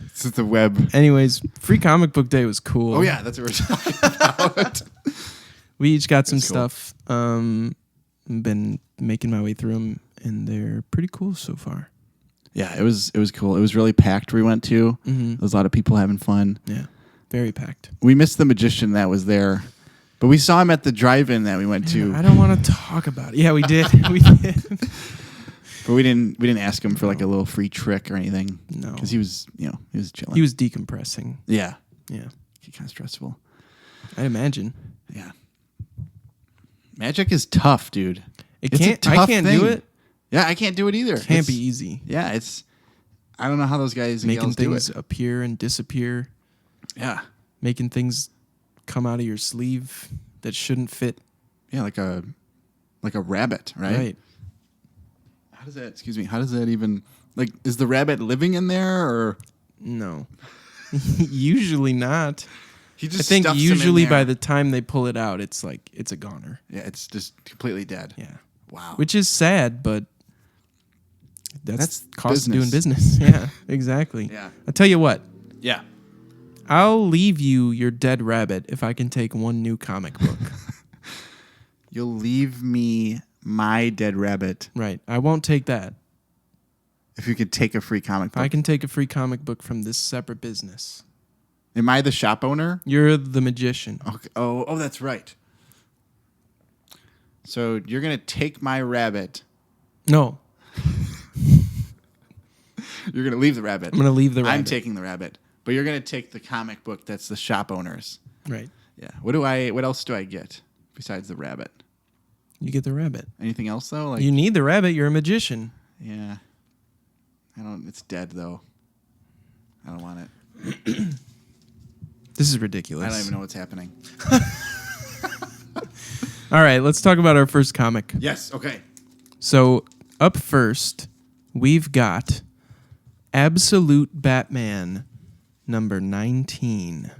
It's just the web. Anyways, free comic book day was cool. Oh yeah, that's what we're talking about. We each got some That's cool. stuff. Been making my way through them, and they're pretty cool so far. Yeah, it was cool. It was really packed. We went to. Mm-hmm. There was a lot of people having fun. Yeah, very packed. We missed the magician that was there, but we saw him at the drive-in that we went to. I don't want to talk about it. Yeah, we did. We did. But we didn't ask him for like a little free trick or anything. No. Because he was chilling. He was decompressing. Yeah. Yeah, Kind of stressful. I imagine. Yeah. Magic is tough, dude. It It's a can't. I tough can't thing. do it. Yeah, I can't do it either. Can't It's- be easy. Yeah, I don't know how those guys and Making gals do things it. appear and disappear. Yeah. Making things come out of your sleeve that shouldn't fit. Yeah, like a rabbit, right? Right. How does that even, like, is the rabbit living in there or? No. Usually not. He I just think stuffs 'em in usually there. by the time they pull it out, it's a goner. Yeah, it's just completely dead. Yeah. Wow. Which is sad, but that's cost of doing business. business. Yeah, exactly. Yeah. I'll tell you what, Yeah. I'll leave you your dead rabbit if I can take one new comic book. You'll leave me my dead rabbit Right. I won't take that. if you could take a free comic If book. I can take a free comic book from this separate business. Am I the shop owner? You're the magician. Okay. Oh, that's right. So you're gonna take my rabbit. No, You're gonna leave the rabbit. I'm going to leave the rabbit. I'm taking the rabbit, but you're gonna take the comic book that's the shop owner's. Right. Yeah. What else do I get besides the rabbit? You get the rabbit. Anything else though? Like You need the rabbit. You're a magician. yeah. I don't. It's dead though. I don't want it. This is ridiculous. I don't even know what's happening. All right, let's talk about our first comic. Yes. Okay. So, up first, we've got Absolute Batman number 19.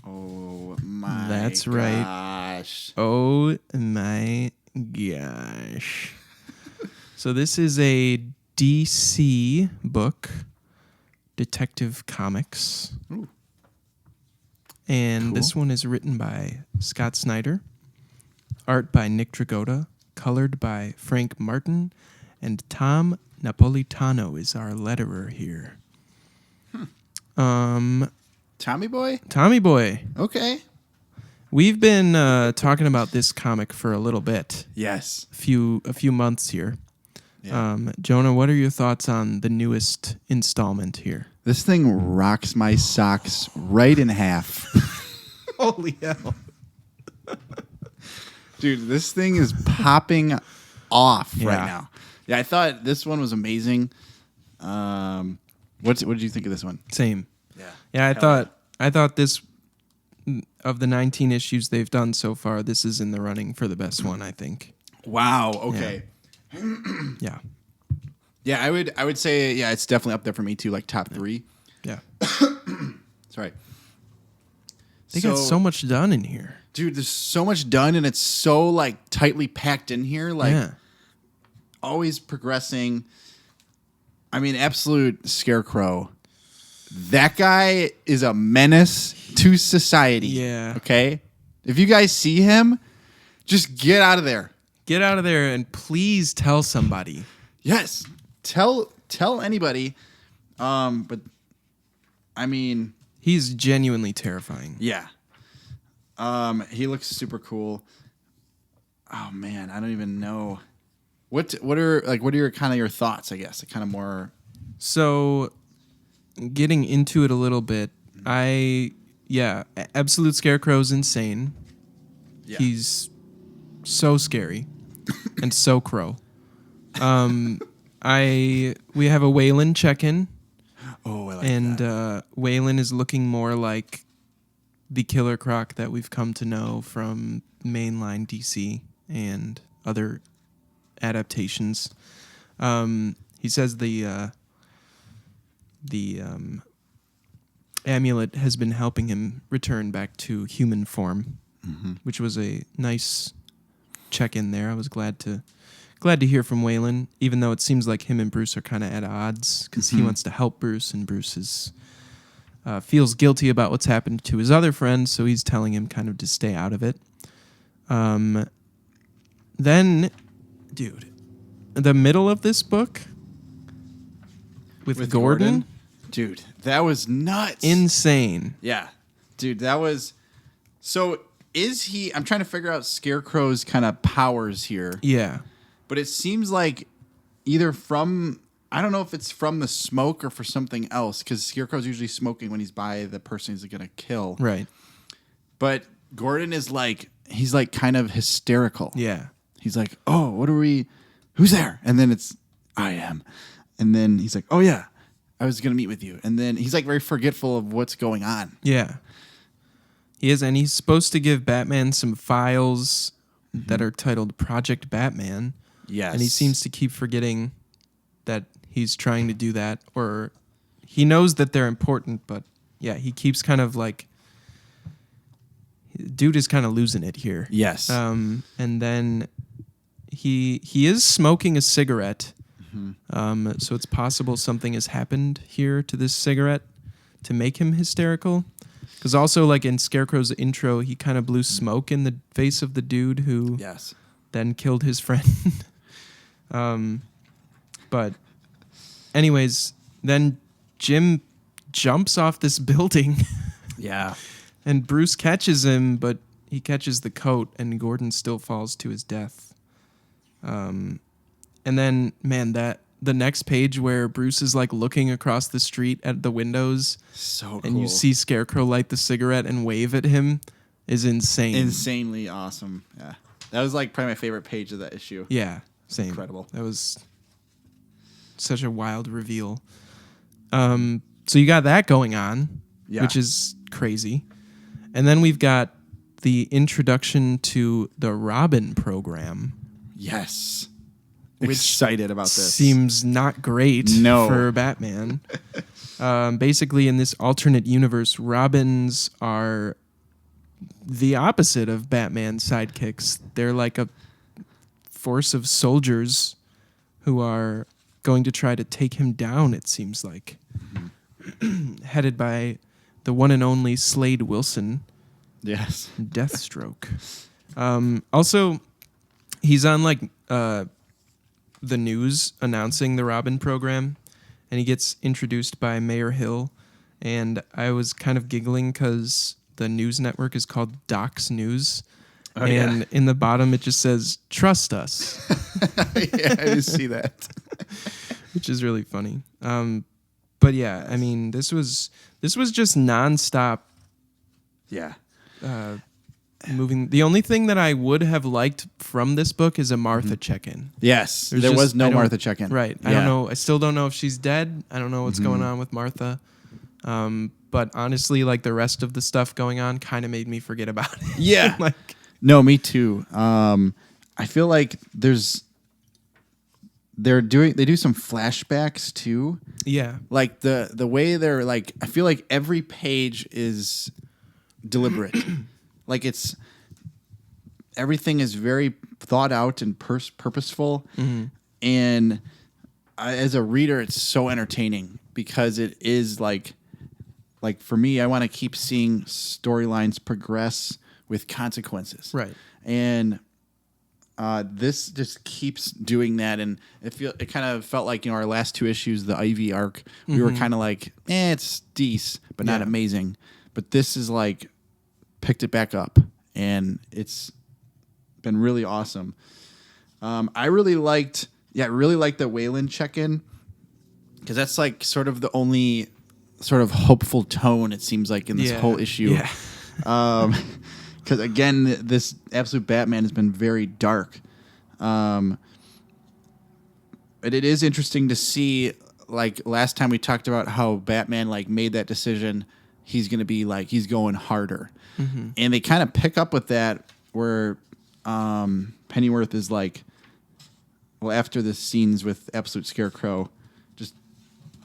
Oh my. That's right. Gosh. Oh my gosh. So, this is a DC book, Detective Comics. Ooh. And Cool. this one is written by Scott Snyder, art by Nick Dragotta, colored by Frank Martin, and Tom Napolitano is our letterer here. Tommy Boy. Tommy Boy, Okay. we've been talking about this comic for a little bit, Yes. a few months here. Yeah. Jonah, what are your thoughts on the newest installment here? This thing rocks my socks right in half. Holy hell. Dude, this thing is popping off Yeah. right now. Yeah, I thought this one was amazing. What did you think of this one? Same. Yeah. Yeah, I thought this, of the 19 issues they've done so far, this is in the running for the best one, I think. Wow. Okay. Yeah. Yeah, I would say it's definitely up there for me too, like top 3. Yeah. Sorry. They got so much done in here. Dude, there's so much done, and it's so like tightly packed in here. Like Yeah. always progressing. I mean, absolute scarecrow. That guy is a menace to society. Yeah. Okay? If you guys see him, just get out of there. Get out of there and please tell somebody. Yes. Tell anybody. But I mean, He's genuinely terrifying. yeah. He looks super cool. Oh man, I don't even know. What are your kind of your thoughts, I guess? Kind of more. So, getting into it a little bit, Absolute Scarecrow's insane. Yeah. He's so scary and so crow. We have a Waylon check-in, Oh, I like and that. Waylon is looking more like the Killer Croc that we've come to know from mainline DC and other adaptations. He says the amulet has been helping him return back to human form, which was a nice check-in there. I was glad to hear from Waylon, even though it seems like him and Bruce are kind of at odds because he wants to help Bruce, and Bruce is feels guilty about what's happened to his other friends, so he's telling him kind of to stay out of it. Then, dude, the middle of this book with Gordon, dude, that was nuts. insane. Yeah, dude, that was. So is he? I'm trying to figure out Scarecrow's kind of powers here. Yeah. But it seems like either from, I don't know if it's from the smoke or for something else, because Scarecrow's usually smoking when he's by the person he's going to kill. Right. But Gordon is like, he's like kind of hysterical. Yeah. He's like, oh, who's there? And then it's, I am. And then he's like, oh yeah, I was going to meet with you. And then he's like very forgetful of what's going on. Yeah. He is, and he's supposed to give Batman some files that are titled Project Batman. Yes. And he seems to keep forgetting that he's trying to do that, or he knows that they're important, but yeah, he keeps kind of like, dude is kind of losing it here. Yes. And then he is smoking a cigarette. So it's possible something has happened here to this cigarette to make him hysterical. Because also, like in Scarecrow's intro, he kind of blew smoke in the face of the dude who Yes. then killed his friend. But anyways, then Jim jumps off this building Yeah. and Bruce catches him, but he catches the coat and Gordon still falls to his death. And then, man, the next page where Bruce is like looking across the street at the windows So cool. and you see Scarecrow light the cigarette and wave at him is insane. Insanely awesome. Yeah. That was like probably my favorite page of that issue. Yeah, same. Incredible. That was such a wild reveal. So you got that going on, Yeah. which is crazy. And then we've got the introduction to the Robin program. Yes. Which Excited about this. Seems not great No. for Batman. Basically, in this alternate universe, Robins are the opposite of Batman's sidekicks. They're like a force of soldiers who are going to try to take him down, it seems like. Headed by the one and only Slade Wilson, Yes. Deathstroke. Also, he's on like the news announcing the Robin program, and he gets introduced by Mayor Hill, and I was kind of giggling because the news network is called Docs News, and in the bottom it just says "Trust us," Yeah, I did see that. which is really funny. But yeah, I mean, this was just nonstop Yeah. moving. The only thing that I would have liked from this book is a Martha check-in. Yes. There's there just- was I no don't- Martha check-in. Right. I don't know. I still don't know if she's dead. I don't know what's going on with Martha. But honestly, like the rest of the stuff going on kind of made me forget about it. Yeah. Like, No, me too. I feel like they do some flashbacks too. yeah. Like the way they're like, I feel like every page is deliberate. Like everything is very thought out and purposeful. And as a reader, it's so entertaining because it is like for me, I want to keep seeing storylines progress with consequences. Right. And this just keeps doing that, and it kind of felt like our last two issues, the Ivy arc, we were kind of like, it's decent, but not Yeah. amazing. But this is like picked it back up, and it's been really awesome. I really liked the Wayland check-in because that's like sort of the only sort of hopeful tone it seems like in this whole issue. Yeah. Because again, this Absolute Batman has been very dark. But it is interesting to see, like last time we talked about how Batman like made that decision, he's going to be like, he's going harder. And they kind of pick up with that where Pennyworth is like, well, after the scenes with Absolute Scarecrow, just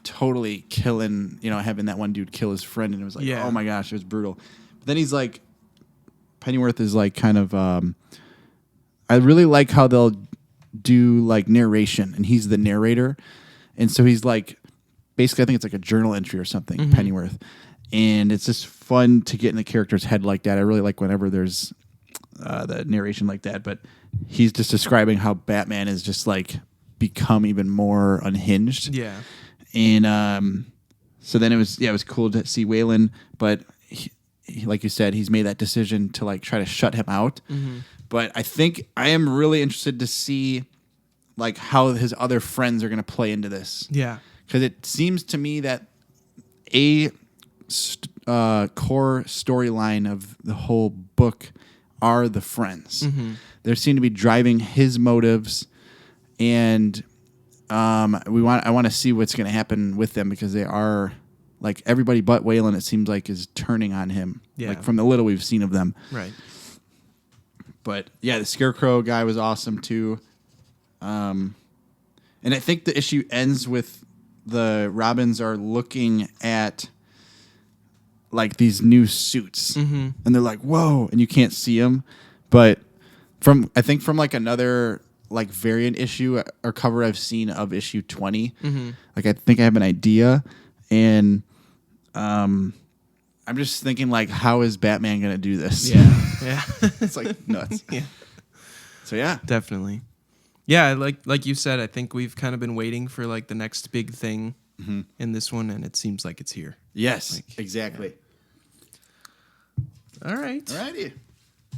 totally killing, having that one dude kill his friend. And it was like, Yeah. oh my gosh, it was brutal. But then he's like, Pennyworth is like kind of, I really like how they'll do like narration and he's the narrator. And so he's like, basically, I think it's like a journal entry or something, Pennyworth. And it's just fun to get in the character's head like that. I really like whenever there's the narration like that. But he's just describing how Batman is just like become even more unhinged. Yeah. And so then it was cool to see Wayland, but like you said, he's made that decision to like try to shut him out. But I think I am really interested to see like how his other friends are going to play into this. Yeah. Because it seems to me that a core storyline of the whole book are the friends. They seem to be driving his motives, and I want to see what's going to happen with them because they are like everybody but Wayland. It seems like is turning on him. Yeah. Like from the little we've seen of them. Right. But yeah, the Scarecrow guy was awesome too. And I think the issue ends with the Robins are looking at like these new suits, and they're like, "Whoa!" and you can't see them, but from like another like variant issue or cover I've seen of issue 20, like I think I have an idea, and I'm just thinking like, how is Batman gonna do this? Yeah. Yeah. It's like nuts. Yeah. So yeah, Definitely. Yeah, like you said, I think we've kind of been waiting for like the next big thing in this one, and it seems like it's here. yes, exactly. All right. Alrighty.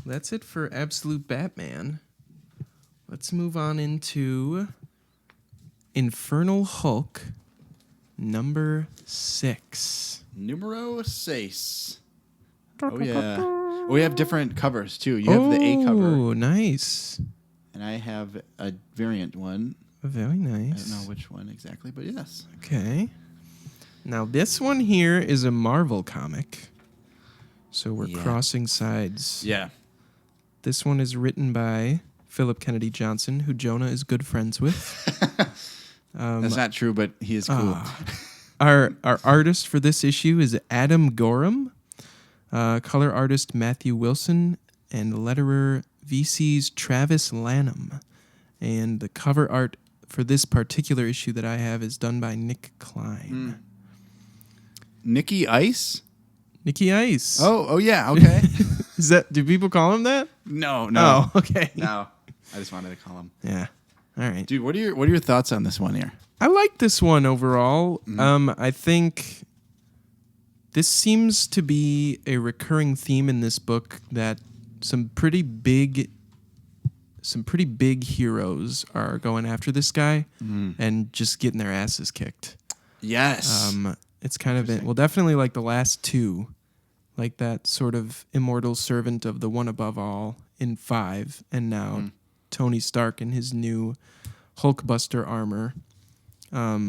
That's it for Absolute Batman. Let's move on into Infernal Hulk, number 6. Numero 6. Oh yeah. We have different covers too. You have the A cover, Oh, nice. and I have a variant one. Very I nice. don't know which one exactly, but yes. Okay. Now, this one here is a Marvel comic. So we're Yeah. crossing sides. Yeah. This one is written by Philip Kennedy Johnson, who Jonah is good friends with. That's not true, but he is cool. Our artist for this issue is Adam Gorham, color artist Matthew Wilson, and letterer VC's Travis Lanham. And the cover art for this particular issue that I have is done by Nick Klein. Nikki Ice? Nicky Ice. Oh yeah, okay. Is that? Do people call him that? no. Oh, okay. No. I just wanted to call him. Yeah. All right. Dude, what are your thoughts on this one here? I like this one overall. I think this seems to be a recurring theme in this book that some pretty big heroes are going after this guy and just getting their asses kicked. Yes. It's kind of definitely like the last two, like that sort of immortal servant of the one above all in 5, and now Tony Stark in his new Hulkbuster armor. I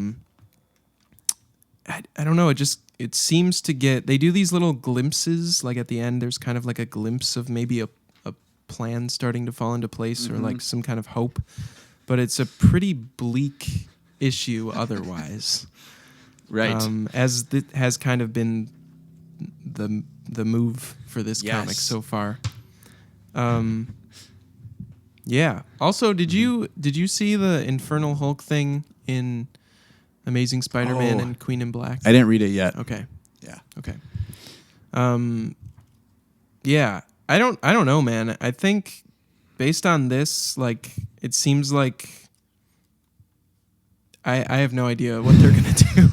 don't know. It seems to get. They do these little glimpses, like at the end. There's kind of like a glimpse of maybe a plan starting to fall into place, or like some kind of hope. But it's a pretty bleak issue otherwise. Right. As it has kind of been the move for this comic so far. Yeah. Also, did you see the Infernal Hulk thing in Amazing Spider-Man and Queen in Black? I didn't read it yet. Okay. Yeah. Okay. Yeah. I don't know, man. I think based on this, like, it seems like I have no idea what they're gonna do.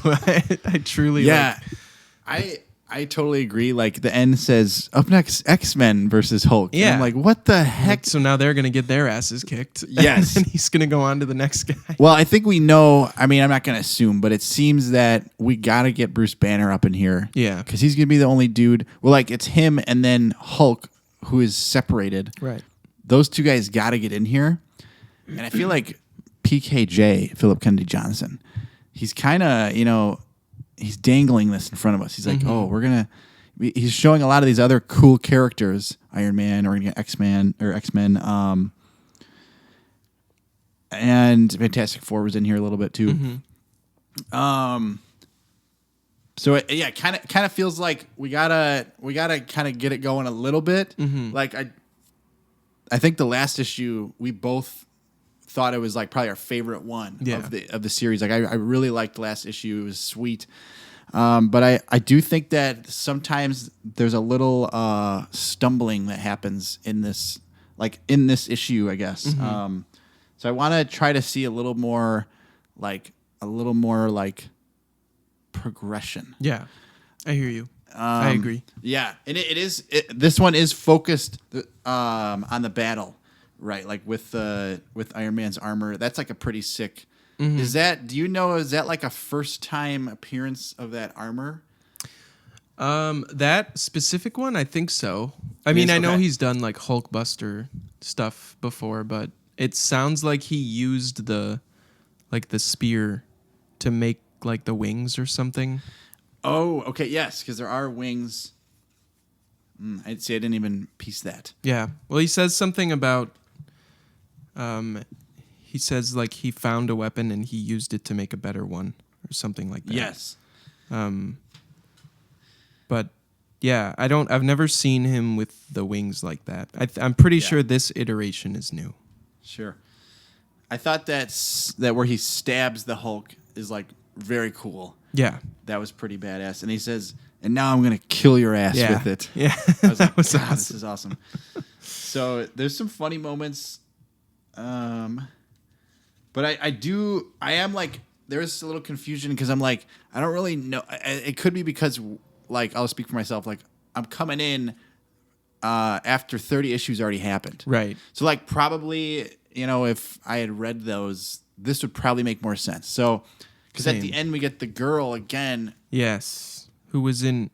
I truly I totally agree. Like the end says up next X-Men versus Hulk. Yeah. And I'm like, what the heck? so now they're gonna get their asses kicked. Yes. And he's gonna go on to the next guy. Well, I think we know. I mean, I'm not going to assume, but it seems that we got to get Bruce Banner up in here. Yeah. Because he's going to be the only dude. Well, like it's him and then Hulk, who is separated. Right. Those two guys got to get in here. And I feel like PKJ, Philip Kennedy Johnson, he's kind of, he's dangling this in front of us. He's like, he's showing a lot of these other cool characters. Iron Man, or X-Men, and Fantastic Four was in here a little bit too. So it kind of feels like we gotta kind of get it going a little bit. Like I think the last issue we both thought it was like probably our favorite one of the series. Like I really liked the last issue. It was sweet. But I do think that sometimes there's a little stumbling that happens in this issue, I guess. So I want to try to see a little more like progression. Yeah. I hear you. I agree. Yeah, and this one is focused on the battle, right? Like with Iron Man's armor. That's like a pretty sick. Is that like a first time appearance of that armor? That specific one, I think so. I mean, I know he's done like Hulkbuster stuff before, but it sounds like he used the spear to make like the wings or something. Oh, okay, yes, because there are wings. I'd say I didn't even piece that. Yeah. Well, he says something about. He says like he found a weapon and he used it to make a better one or something like that. Yes. But yeah, I've never seen him with the wings like that. I'm pretty sure this iteration is new. Sure. I thought that where he stabs the Hulk is like very cool. Yeah. That was pretty badass. And he says, and now I'm going to kill your ass with it. Yeah. I was like, was God, awesome. this is awesome. So there's some funny moments. But I am like, there's a little confusion because I'm like, I don't really know. It could be because, like, I'll speak for myself. Like, I'm coming in after 30 issues already happened. Right. So, like, probably, if I had read those, this would probably make more sense. So, because at the end we get the girl again. Yes. Who was in,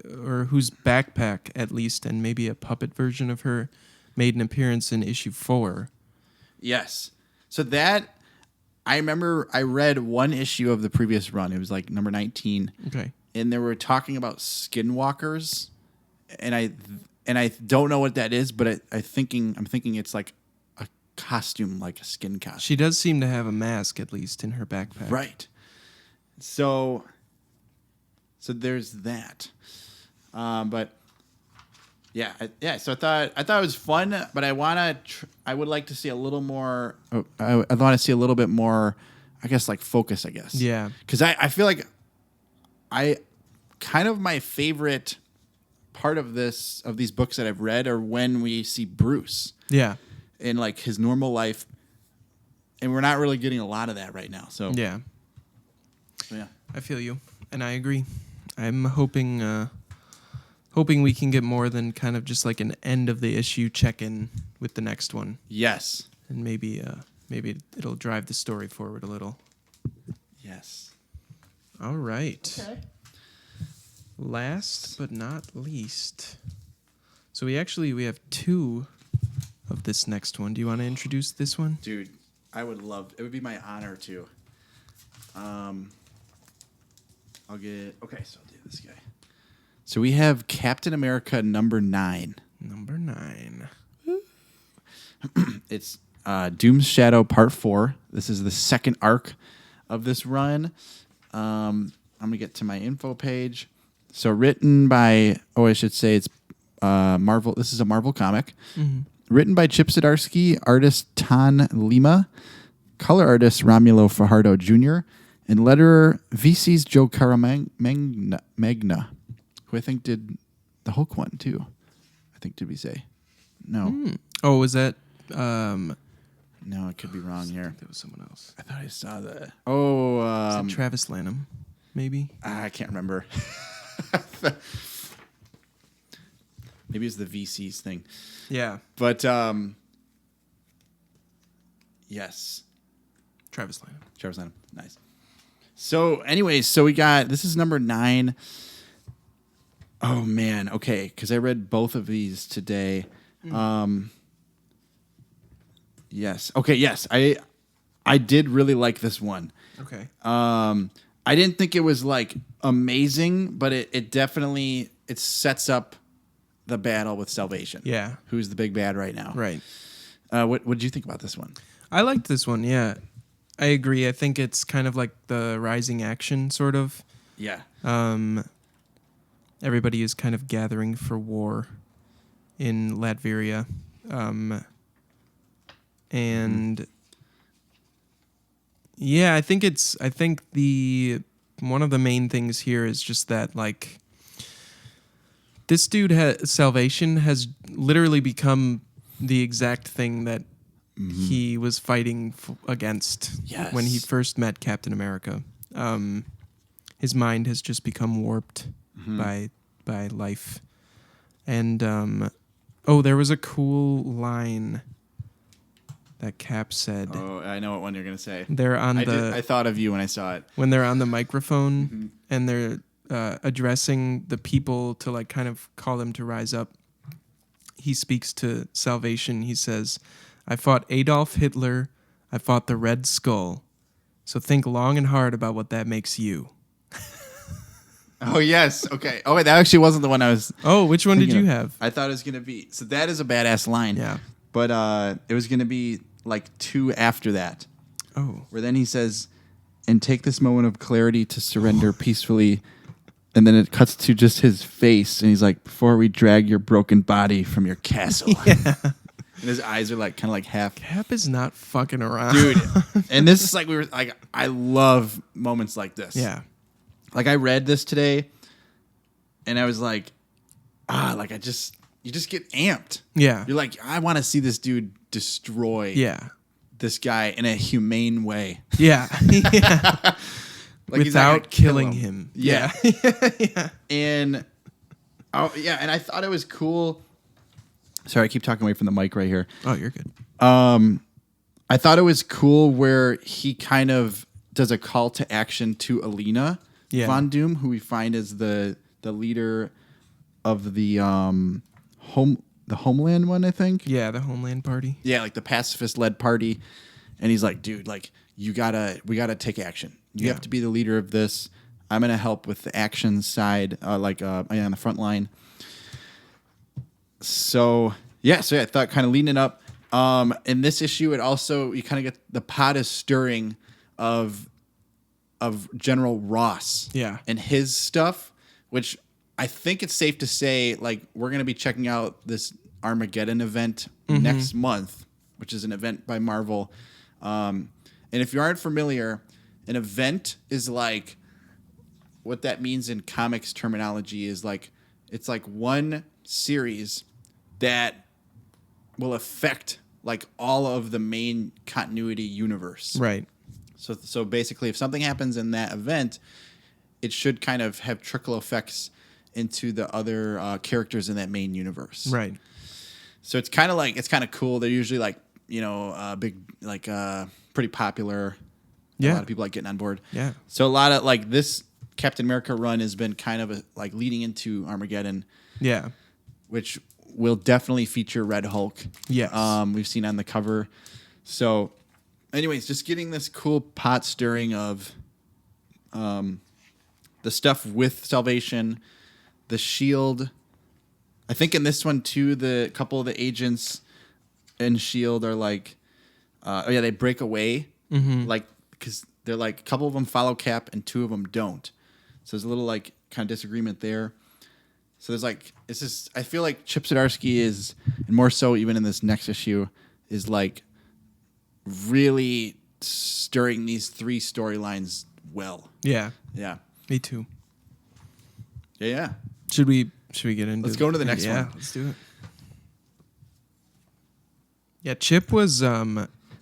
or whose backpack, at least, and maybe a puppet version of her, made an appearance in issue 4. Yes. So that, I remember I read one issue of the previous run. It was like number 19. Okay. And they were talking about skinwalkers. And I don't know what that is, but I'm thinking it's like a costume, like a skin costume. She does seem to have a mask, at least, in her backpack. Right. So there's that. But yeah. So I thought it was fun, but I would like to see a little more. I want to see a little bit more, I guess, like focus. I guess. Yeah. Because I feel like kind of my favorite part of these books that I've read are when we see Bruce. Yeah. In like his normal life, and we're not really getting a lot of that right now. So yeah. Yeah. I feel you, and I agree. I'm hoping we can get more than kind of just like an end of the issue check-in with the next one. Yes. And maybe it'll drive the story forward a little. Yes. All right. Okay. Last but not least. So we have 2 of this next one. Do you want to introduce this one? Dude, I would love... It would be my honor to. I'll do this guy. So we have Captain America number 9. Number 9. It's Doom's Shadow Part 4. This is the second arc of this run. I'm going to get to my info page. So written by... Oh, I should say it's Marvel. This is a Marvel comic. Mm-hmm. Written by Chip Zdarsky, artist Tan Lima, color artist Romulo Fajardo Jr., and letterer VC's Joe Caramagna, who I think did the Hulk one, too. I think, did we say? No. Oh, was that... No, I could be wrong here. That was someone else. I thought I saw that. Oh, is that Travis Lanham, maybe? I can't remember. Maybe it's the VC's thing. Yeah. But, yes. Travis Lanham. Nice. So, anyways, we got... This is number 9. Oh, man. Okay, because I read both of these today. Yes. Okay, yes. I did really like this one. Okay. I didn't think it was, like, amazing, but it definitely... It sets up the battle with Salvation. Yeah. Who's the big bad right now. Right. What did you think about this one? I liked this one, yeah. I agree. I think it's kind of like the rising action, sort of. Yeah. Everybody is kind of gathering for war in Latveria. And yeah, I think one of the main things here is just that, like, this dude Salvation has literally become the exact thing that he was fighting against when he first met Captain America. His mind has just become warped by life. And there was a cool line that Cap said. Oh, I know what one you're gonna say. I thought of you when I saw it. When they're on the microphone and they're addressing the people to, like, kind of call them to rise up. He speaks to Salvation. He says, "I fought Adolf Hitler. I fought the Red Skull. So think long and hard about what that makes you." Oh, yes. Okay. Oh, wait, that actually wasn't the one I was... Oh, which one did you have? I thought it was going to be... So that is a badass line. Yeah. But it was going to be, like, 2 after that. Oh. Where then he says, "And take this moment of clarity to surrender peacefully." And then it cuts to just his face. And he's like, "Before we drag your broken body from your castle." Yeah. And his eyes are, like, kind of like half... Cap is not fucking around. Dude. And this is like, I love moments like this. Yeah. Like, I read this today, and I was like, you just get amped. Yeah. You're like, I want to see this dude destroy this guy in a humane way. Yeah. Yeah. Like, without killing him. Yeah. Yeah. And, and I thought it was cool. Sorry, I keep talking away from the mic right here. Oh, you're good. I thought it was cool where he kind of does a call to action to Alina Von Doom, who we find is the leader of the Homeland one, I think. Yeah, the Homeland Party. Yeah, like the pacifist-led party. And he's like, "Dude, like, we gotta take action. You have to be the leader of this. I'm gonna help with the action side, on the front line." So I thought kind of leading it up. In this issue, you kind of get the pot is stirring of General Ross. Yeah. And his stuff, which I think it's safe to say, like, we're going to be checking out this Armageddon event next month, which is an event by Marvel. And if you aren't familiar, an event is like, what that means in comics terminology is like, it's like one series that will affect, like, all of the main continuity universe. Right. So basically, if something happens in that event, it should kind of have trickle effects into the other characters in that main universe. Right. So it's kind of cool. They're usually, like, big, like, pretty popular A lot of people like getting on board. Yeah. So a lot of like this Captain America run has been kind of like leading into Armageddon. Yeah. Which will definitely feature Red Hulk. Yes. We've seen on the cover. So, anyways, just getting this cool pot stirring of the stuff with Salvation, the Shield. I think in this one too, the couple of the agents in Shield are like, they break away, like because they're like a couple of them follow Cap and 2 of them don't. So there's a little like kind of disagreement there. So there's like it's just I feel like Chip Zdarsky is, and more so even in this next issue, is like really stirring these 3 storylines well. Yeah. Yeah. Me too. Yeah. Should we get into? Let's go into the next one. Yeah, let's do it. Yeah, Chip was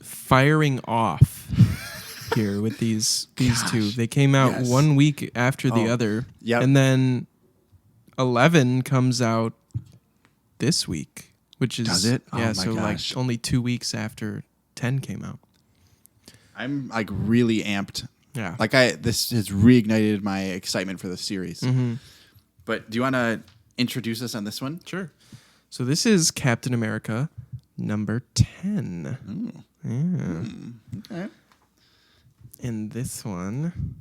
firing off here with these 2. They came out 1 week after the other. Yep. And then 11 comes out this week, which is Does it? Oh yeah, my so gosh. like only 2 weeks after 10 came out. I'm like really amped. Yeah. Like this has reignited my excitement for the series. Mm-hmm. But do you want to introduce us on this one? Sure. So this is Captain America number 10. Yeah. Okay. And this one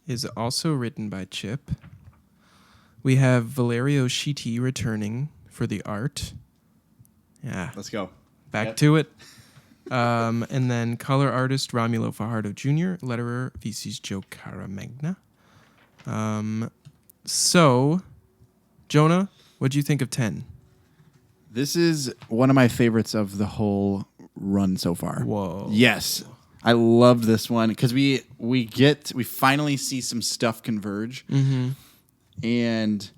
is also written by Chip. We have Valerio Schiti returning for the art. Yeah. Let's go. Back to it. And then color artist Romulo Fajardo Jr., letterer VC's Joe Caramagna. So, Jonah, what'd you think of 10? This is one of my favorites of the whole run so far. Whoa. Yes. I loved this one because we finally see some stuff converge. Mm-hmm. And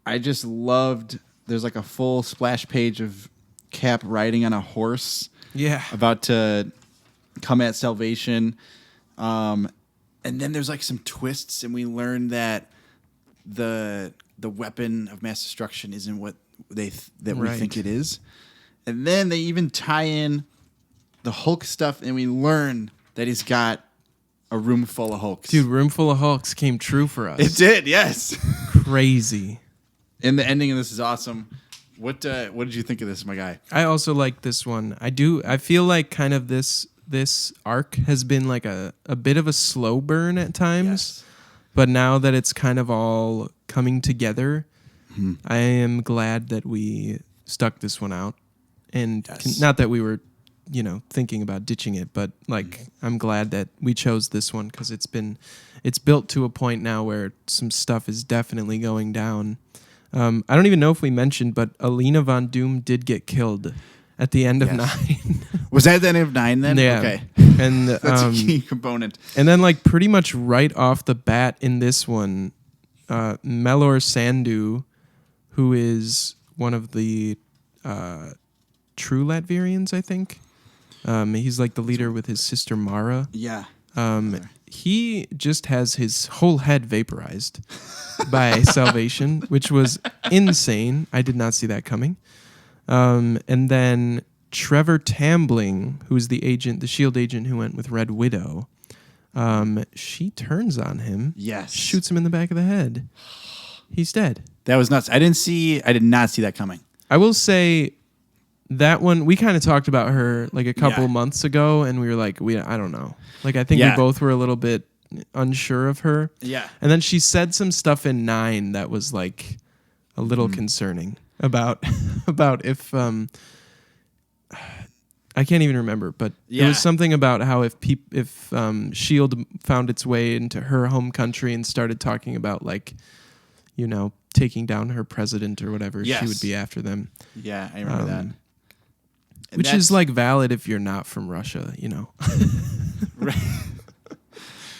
I just loved there's like a full splash page of Cap riding on a horse. Yeah. About to come at Salvation. And then there's like some twists, and we learn that the weapon of mass destruction isn't what we think it is. And then they even tie in the Hulk stuff, and we learn that he's got a room full of Hulks. Dude, Room Full of Hulks came true for us. It did, yes. Crazy. And the ending of this is awesome. What did you think of this, my guy? I also like this one. I feel like kind of this arc has been like a bit of a slow burn at times. Yes. But now that it's kind of all coming together, I am glad that we stuck this one out. And not that we were, thinking about ditching it, but like I'm glad that we chose this one because it's built to a point now where some stuff is definitely going down. I don't even know if we mentioned, but Alina Von Doom did get killed at the end of 9. Was that the end of 9 then? Yeah. Okay. And That's a key component. And then like pretty much right off the bat in this one, Melor Sandu, who is one of the true Latvians, I think. He's like the leader with his sister Mara. Yeah. He just has his whole head vaporized by Salvation, which was insane. I did not see that coming. And then Trevor Tambling, who's the S.H.I.E.L.D. agent who went with Red Widow, she turns on him. Yes. Shoots him in the back of the head. He's dead. That was nuts. I did not see that coming. I will say that one, we kind of talked about her like a couple months ago, and we were like, I don't know. Like, I think we both were a little bit unsure of her. Yeah. And then she said some stuff in 9 that was like a little concerning about if I can't even remember, but it was something about how if S.H.I.E.L.D. found its way into her home country and started talking about like, taking down her president or whatever, she would be after them. Yeah, I remember that. Which is like valid if you're not from Russia,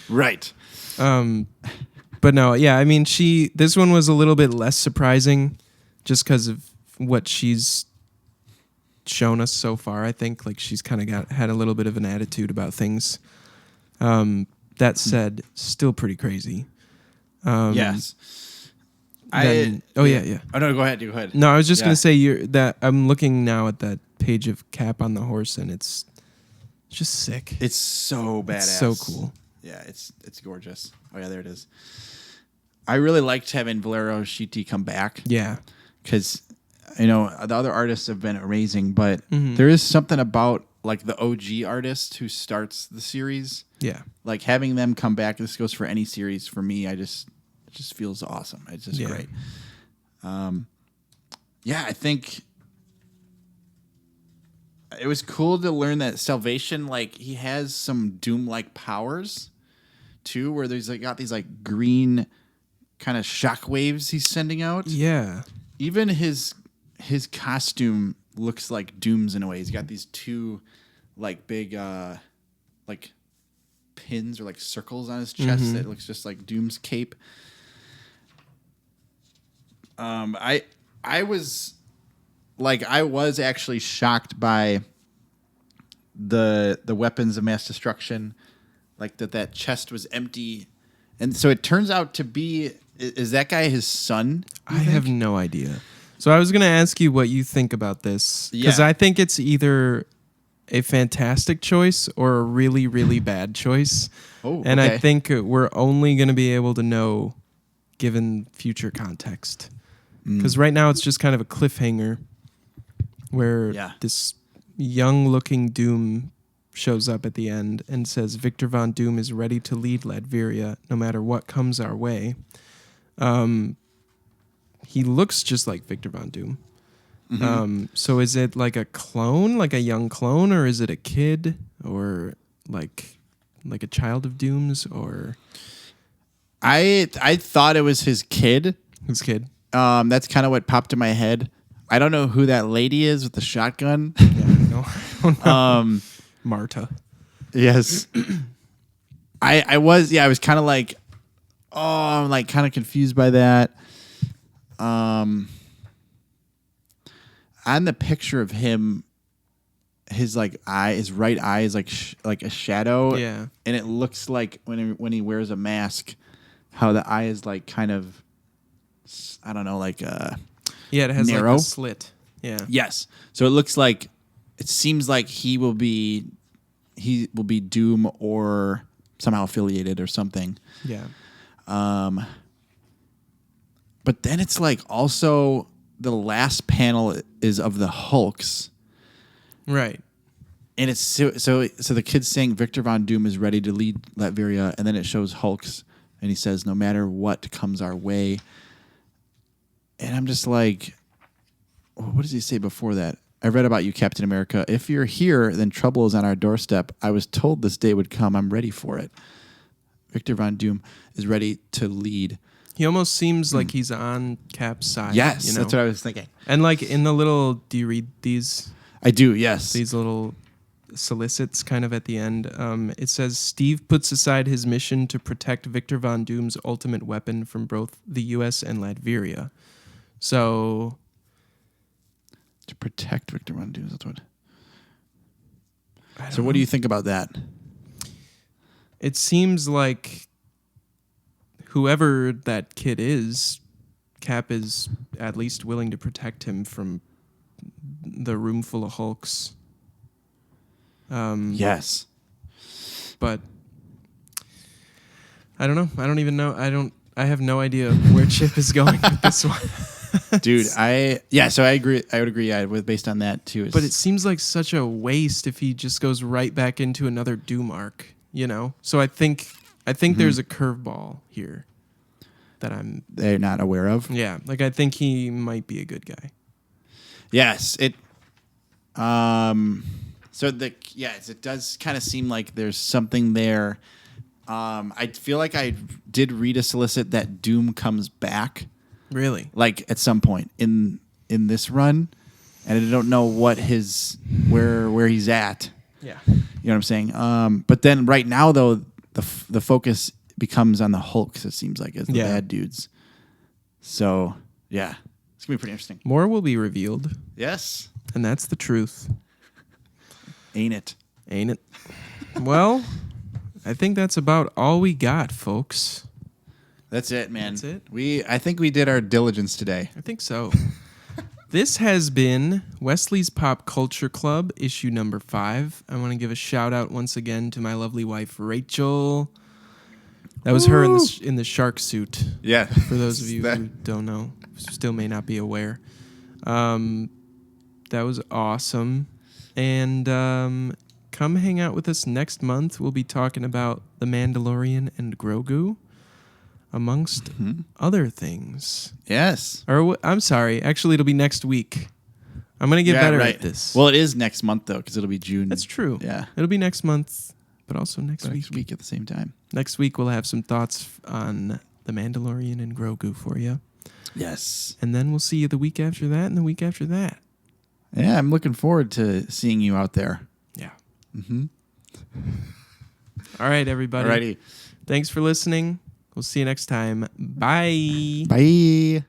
Right. But no, yeah, I mean, this one was a little bit less surprising just because of what she's shown us so far. I think like she's kind of had a little bit of an attitude about things. That said, still pretty crazy. Yes. Yeah. Oh, no, go ahead. Go ahead. No, I was just gonna say that I'm looking now at that page of Cap on the horse, and just sick. It's so badass. It's so cool. Yeah, it's gorgeous. Oh yeah, there it is. I really liked having Valero Shiti come back. Yeah. Because, the other artists have been amazing, but there is something about like the OG artist who starts the series. Yeah. Like having them come back. This goes for any series for me. It just feels awesome. It's just great. I think it was cool to learn that Salvation, like he has some Doom-like powers too, where there's like got these like green kind of shock waves he's sending out. Yeah. Even his costume looks like Doom's in a way. He's got these two like big like pins or like circles on his chest that looks just like Doom's cape. I was actually shocked by the weapons of mass destruction, like that chest was empty, and so it turns out to be, is that guy his son? I have no idea. So I was going to ask you what you think about this, because I think it's either a fantastic choice or a really, really bad choice. Oh, and I okay. think we're only going to be able to know given future context. Because right now it's just kind of a cliffhanger where this young-looking Doom shows up at the end and says Victor Von Doom is ready to lead Latveria no matter what comes our way. He looks just like Victor Von Doom. So is it like a clone, like a young clone, or is it a kid, or like a child of Doom's, or? I thought it was his kid. His kid. That's kind of what popped in my head. I don't know who that lady is with the shotgun. Yeah, I know. Marta. Yes. I was kind of like, I'm like kind of confused by that. On the picture of him, his like his right eye is like a shadow. Yeah. And it looks like when he wears a mask, how the eye is like kind of, I don't know, like yeah, it has narrow. like a slit. Yeah. Yes. So it seems like he will be Doom or somehow affiliated or something. Yeah. But then it's like also the last panel is of the Hulks. Right. And it's so the kid's saying Victor Von Doom is ready to lead Latveria, and then it shows Hulks, and he says, no matter what comes our way. And I'm just like, what does he say before that? I read about you, Captain America. If you're here, then trouble is on our doorstep. I was told this day would come. I'm ready for it. Victor Von Doom is ready to lead. He almost seems like he's on Cap's side. Yes, you know? that's what I was thinking. And like in the little, do you read these? I do, yes. These little solicits kind of at the end. It says, Steve puts aside his mission to protect Victor Von Doom's ultimate weapon from both the U.S. and Latveria. So... to protect Victor Von Doom, that's what... So what do you think about that? It seems like whoever that kid is, Cap is at least willing to protect him from the room full of Hulks. Yes. But I don't know. I don't even know. I have no idea where Chip is going with this one. Dude, so I agree. I would agree with based on that too. But it seems like such a waste if he just goes right back into another Doom arc, you know? So I think there's a curveball here that they're not aware of. Yeah, like I think he might be a good guy. Yes, it does kind of seem like there's something there. I feel like I did read a solicit that Doom comes back. Really? Like at some point in this run, and I don't know what where he's at. Yeah. You know what I'm saying? But then right now though, the focus becomes on the Hulks, it seems like, as the bad dudes. So yeah, it's gonna be pretty interesting. More will be revealed. Yes. And that's the truth. Ain't it? Ain't it? Well, I think that's about all we got, folks. That's it, man. That's it? I think we did our diligence today. I think so. This has been Wesley's Pop Culture Club, issue number 5. I want to give a shout out once again to my lovely wife, Rachel. That was her in the shark suit. Yeah. For those of you who don't know, still may not be aware. That was awesome. And come hang out with us next month. We'll be talking about The Mandalorian and Grogu, amongst other things. Yes. Or I'm sorry. Actually, it'll be next week. I'm going to get better at this. Well, it is next month, though, because it'll be June. That's true. Yeah. It'll be next month, but also next week. Next week at the same time. Next week, we'll have some thoughts on The Mandalorian and Grogu for you. Yes. And then we'll see you the week after that and the week after that. Yeah, I'm looking forward to seeing you out there. Yeah. All right, everybody. Alrighty. Thanks for listening. We'll see you next time. Bye. Bye.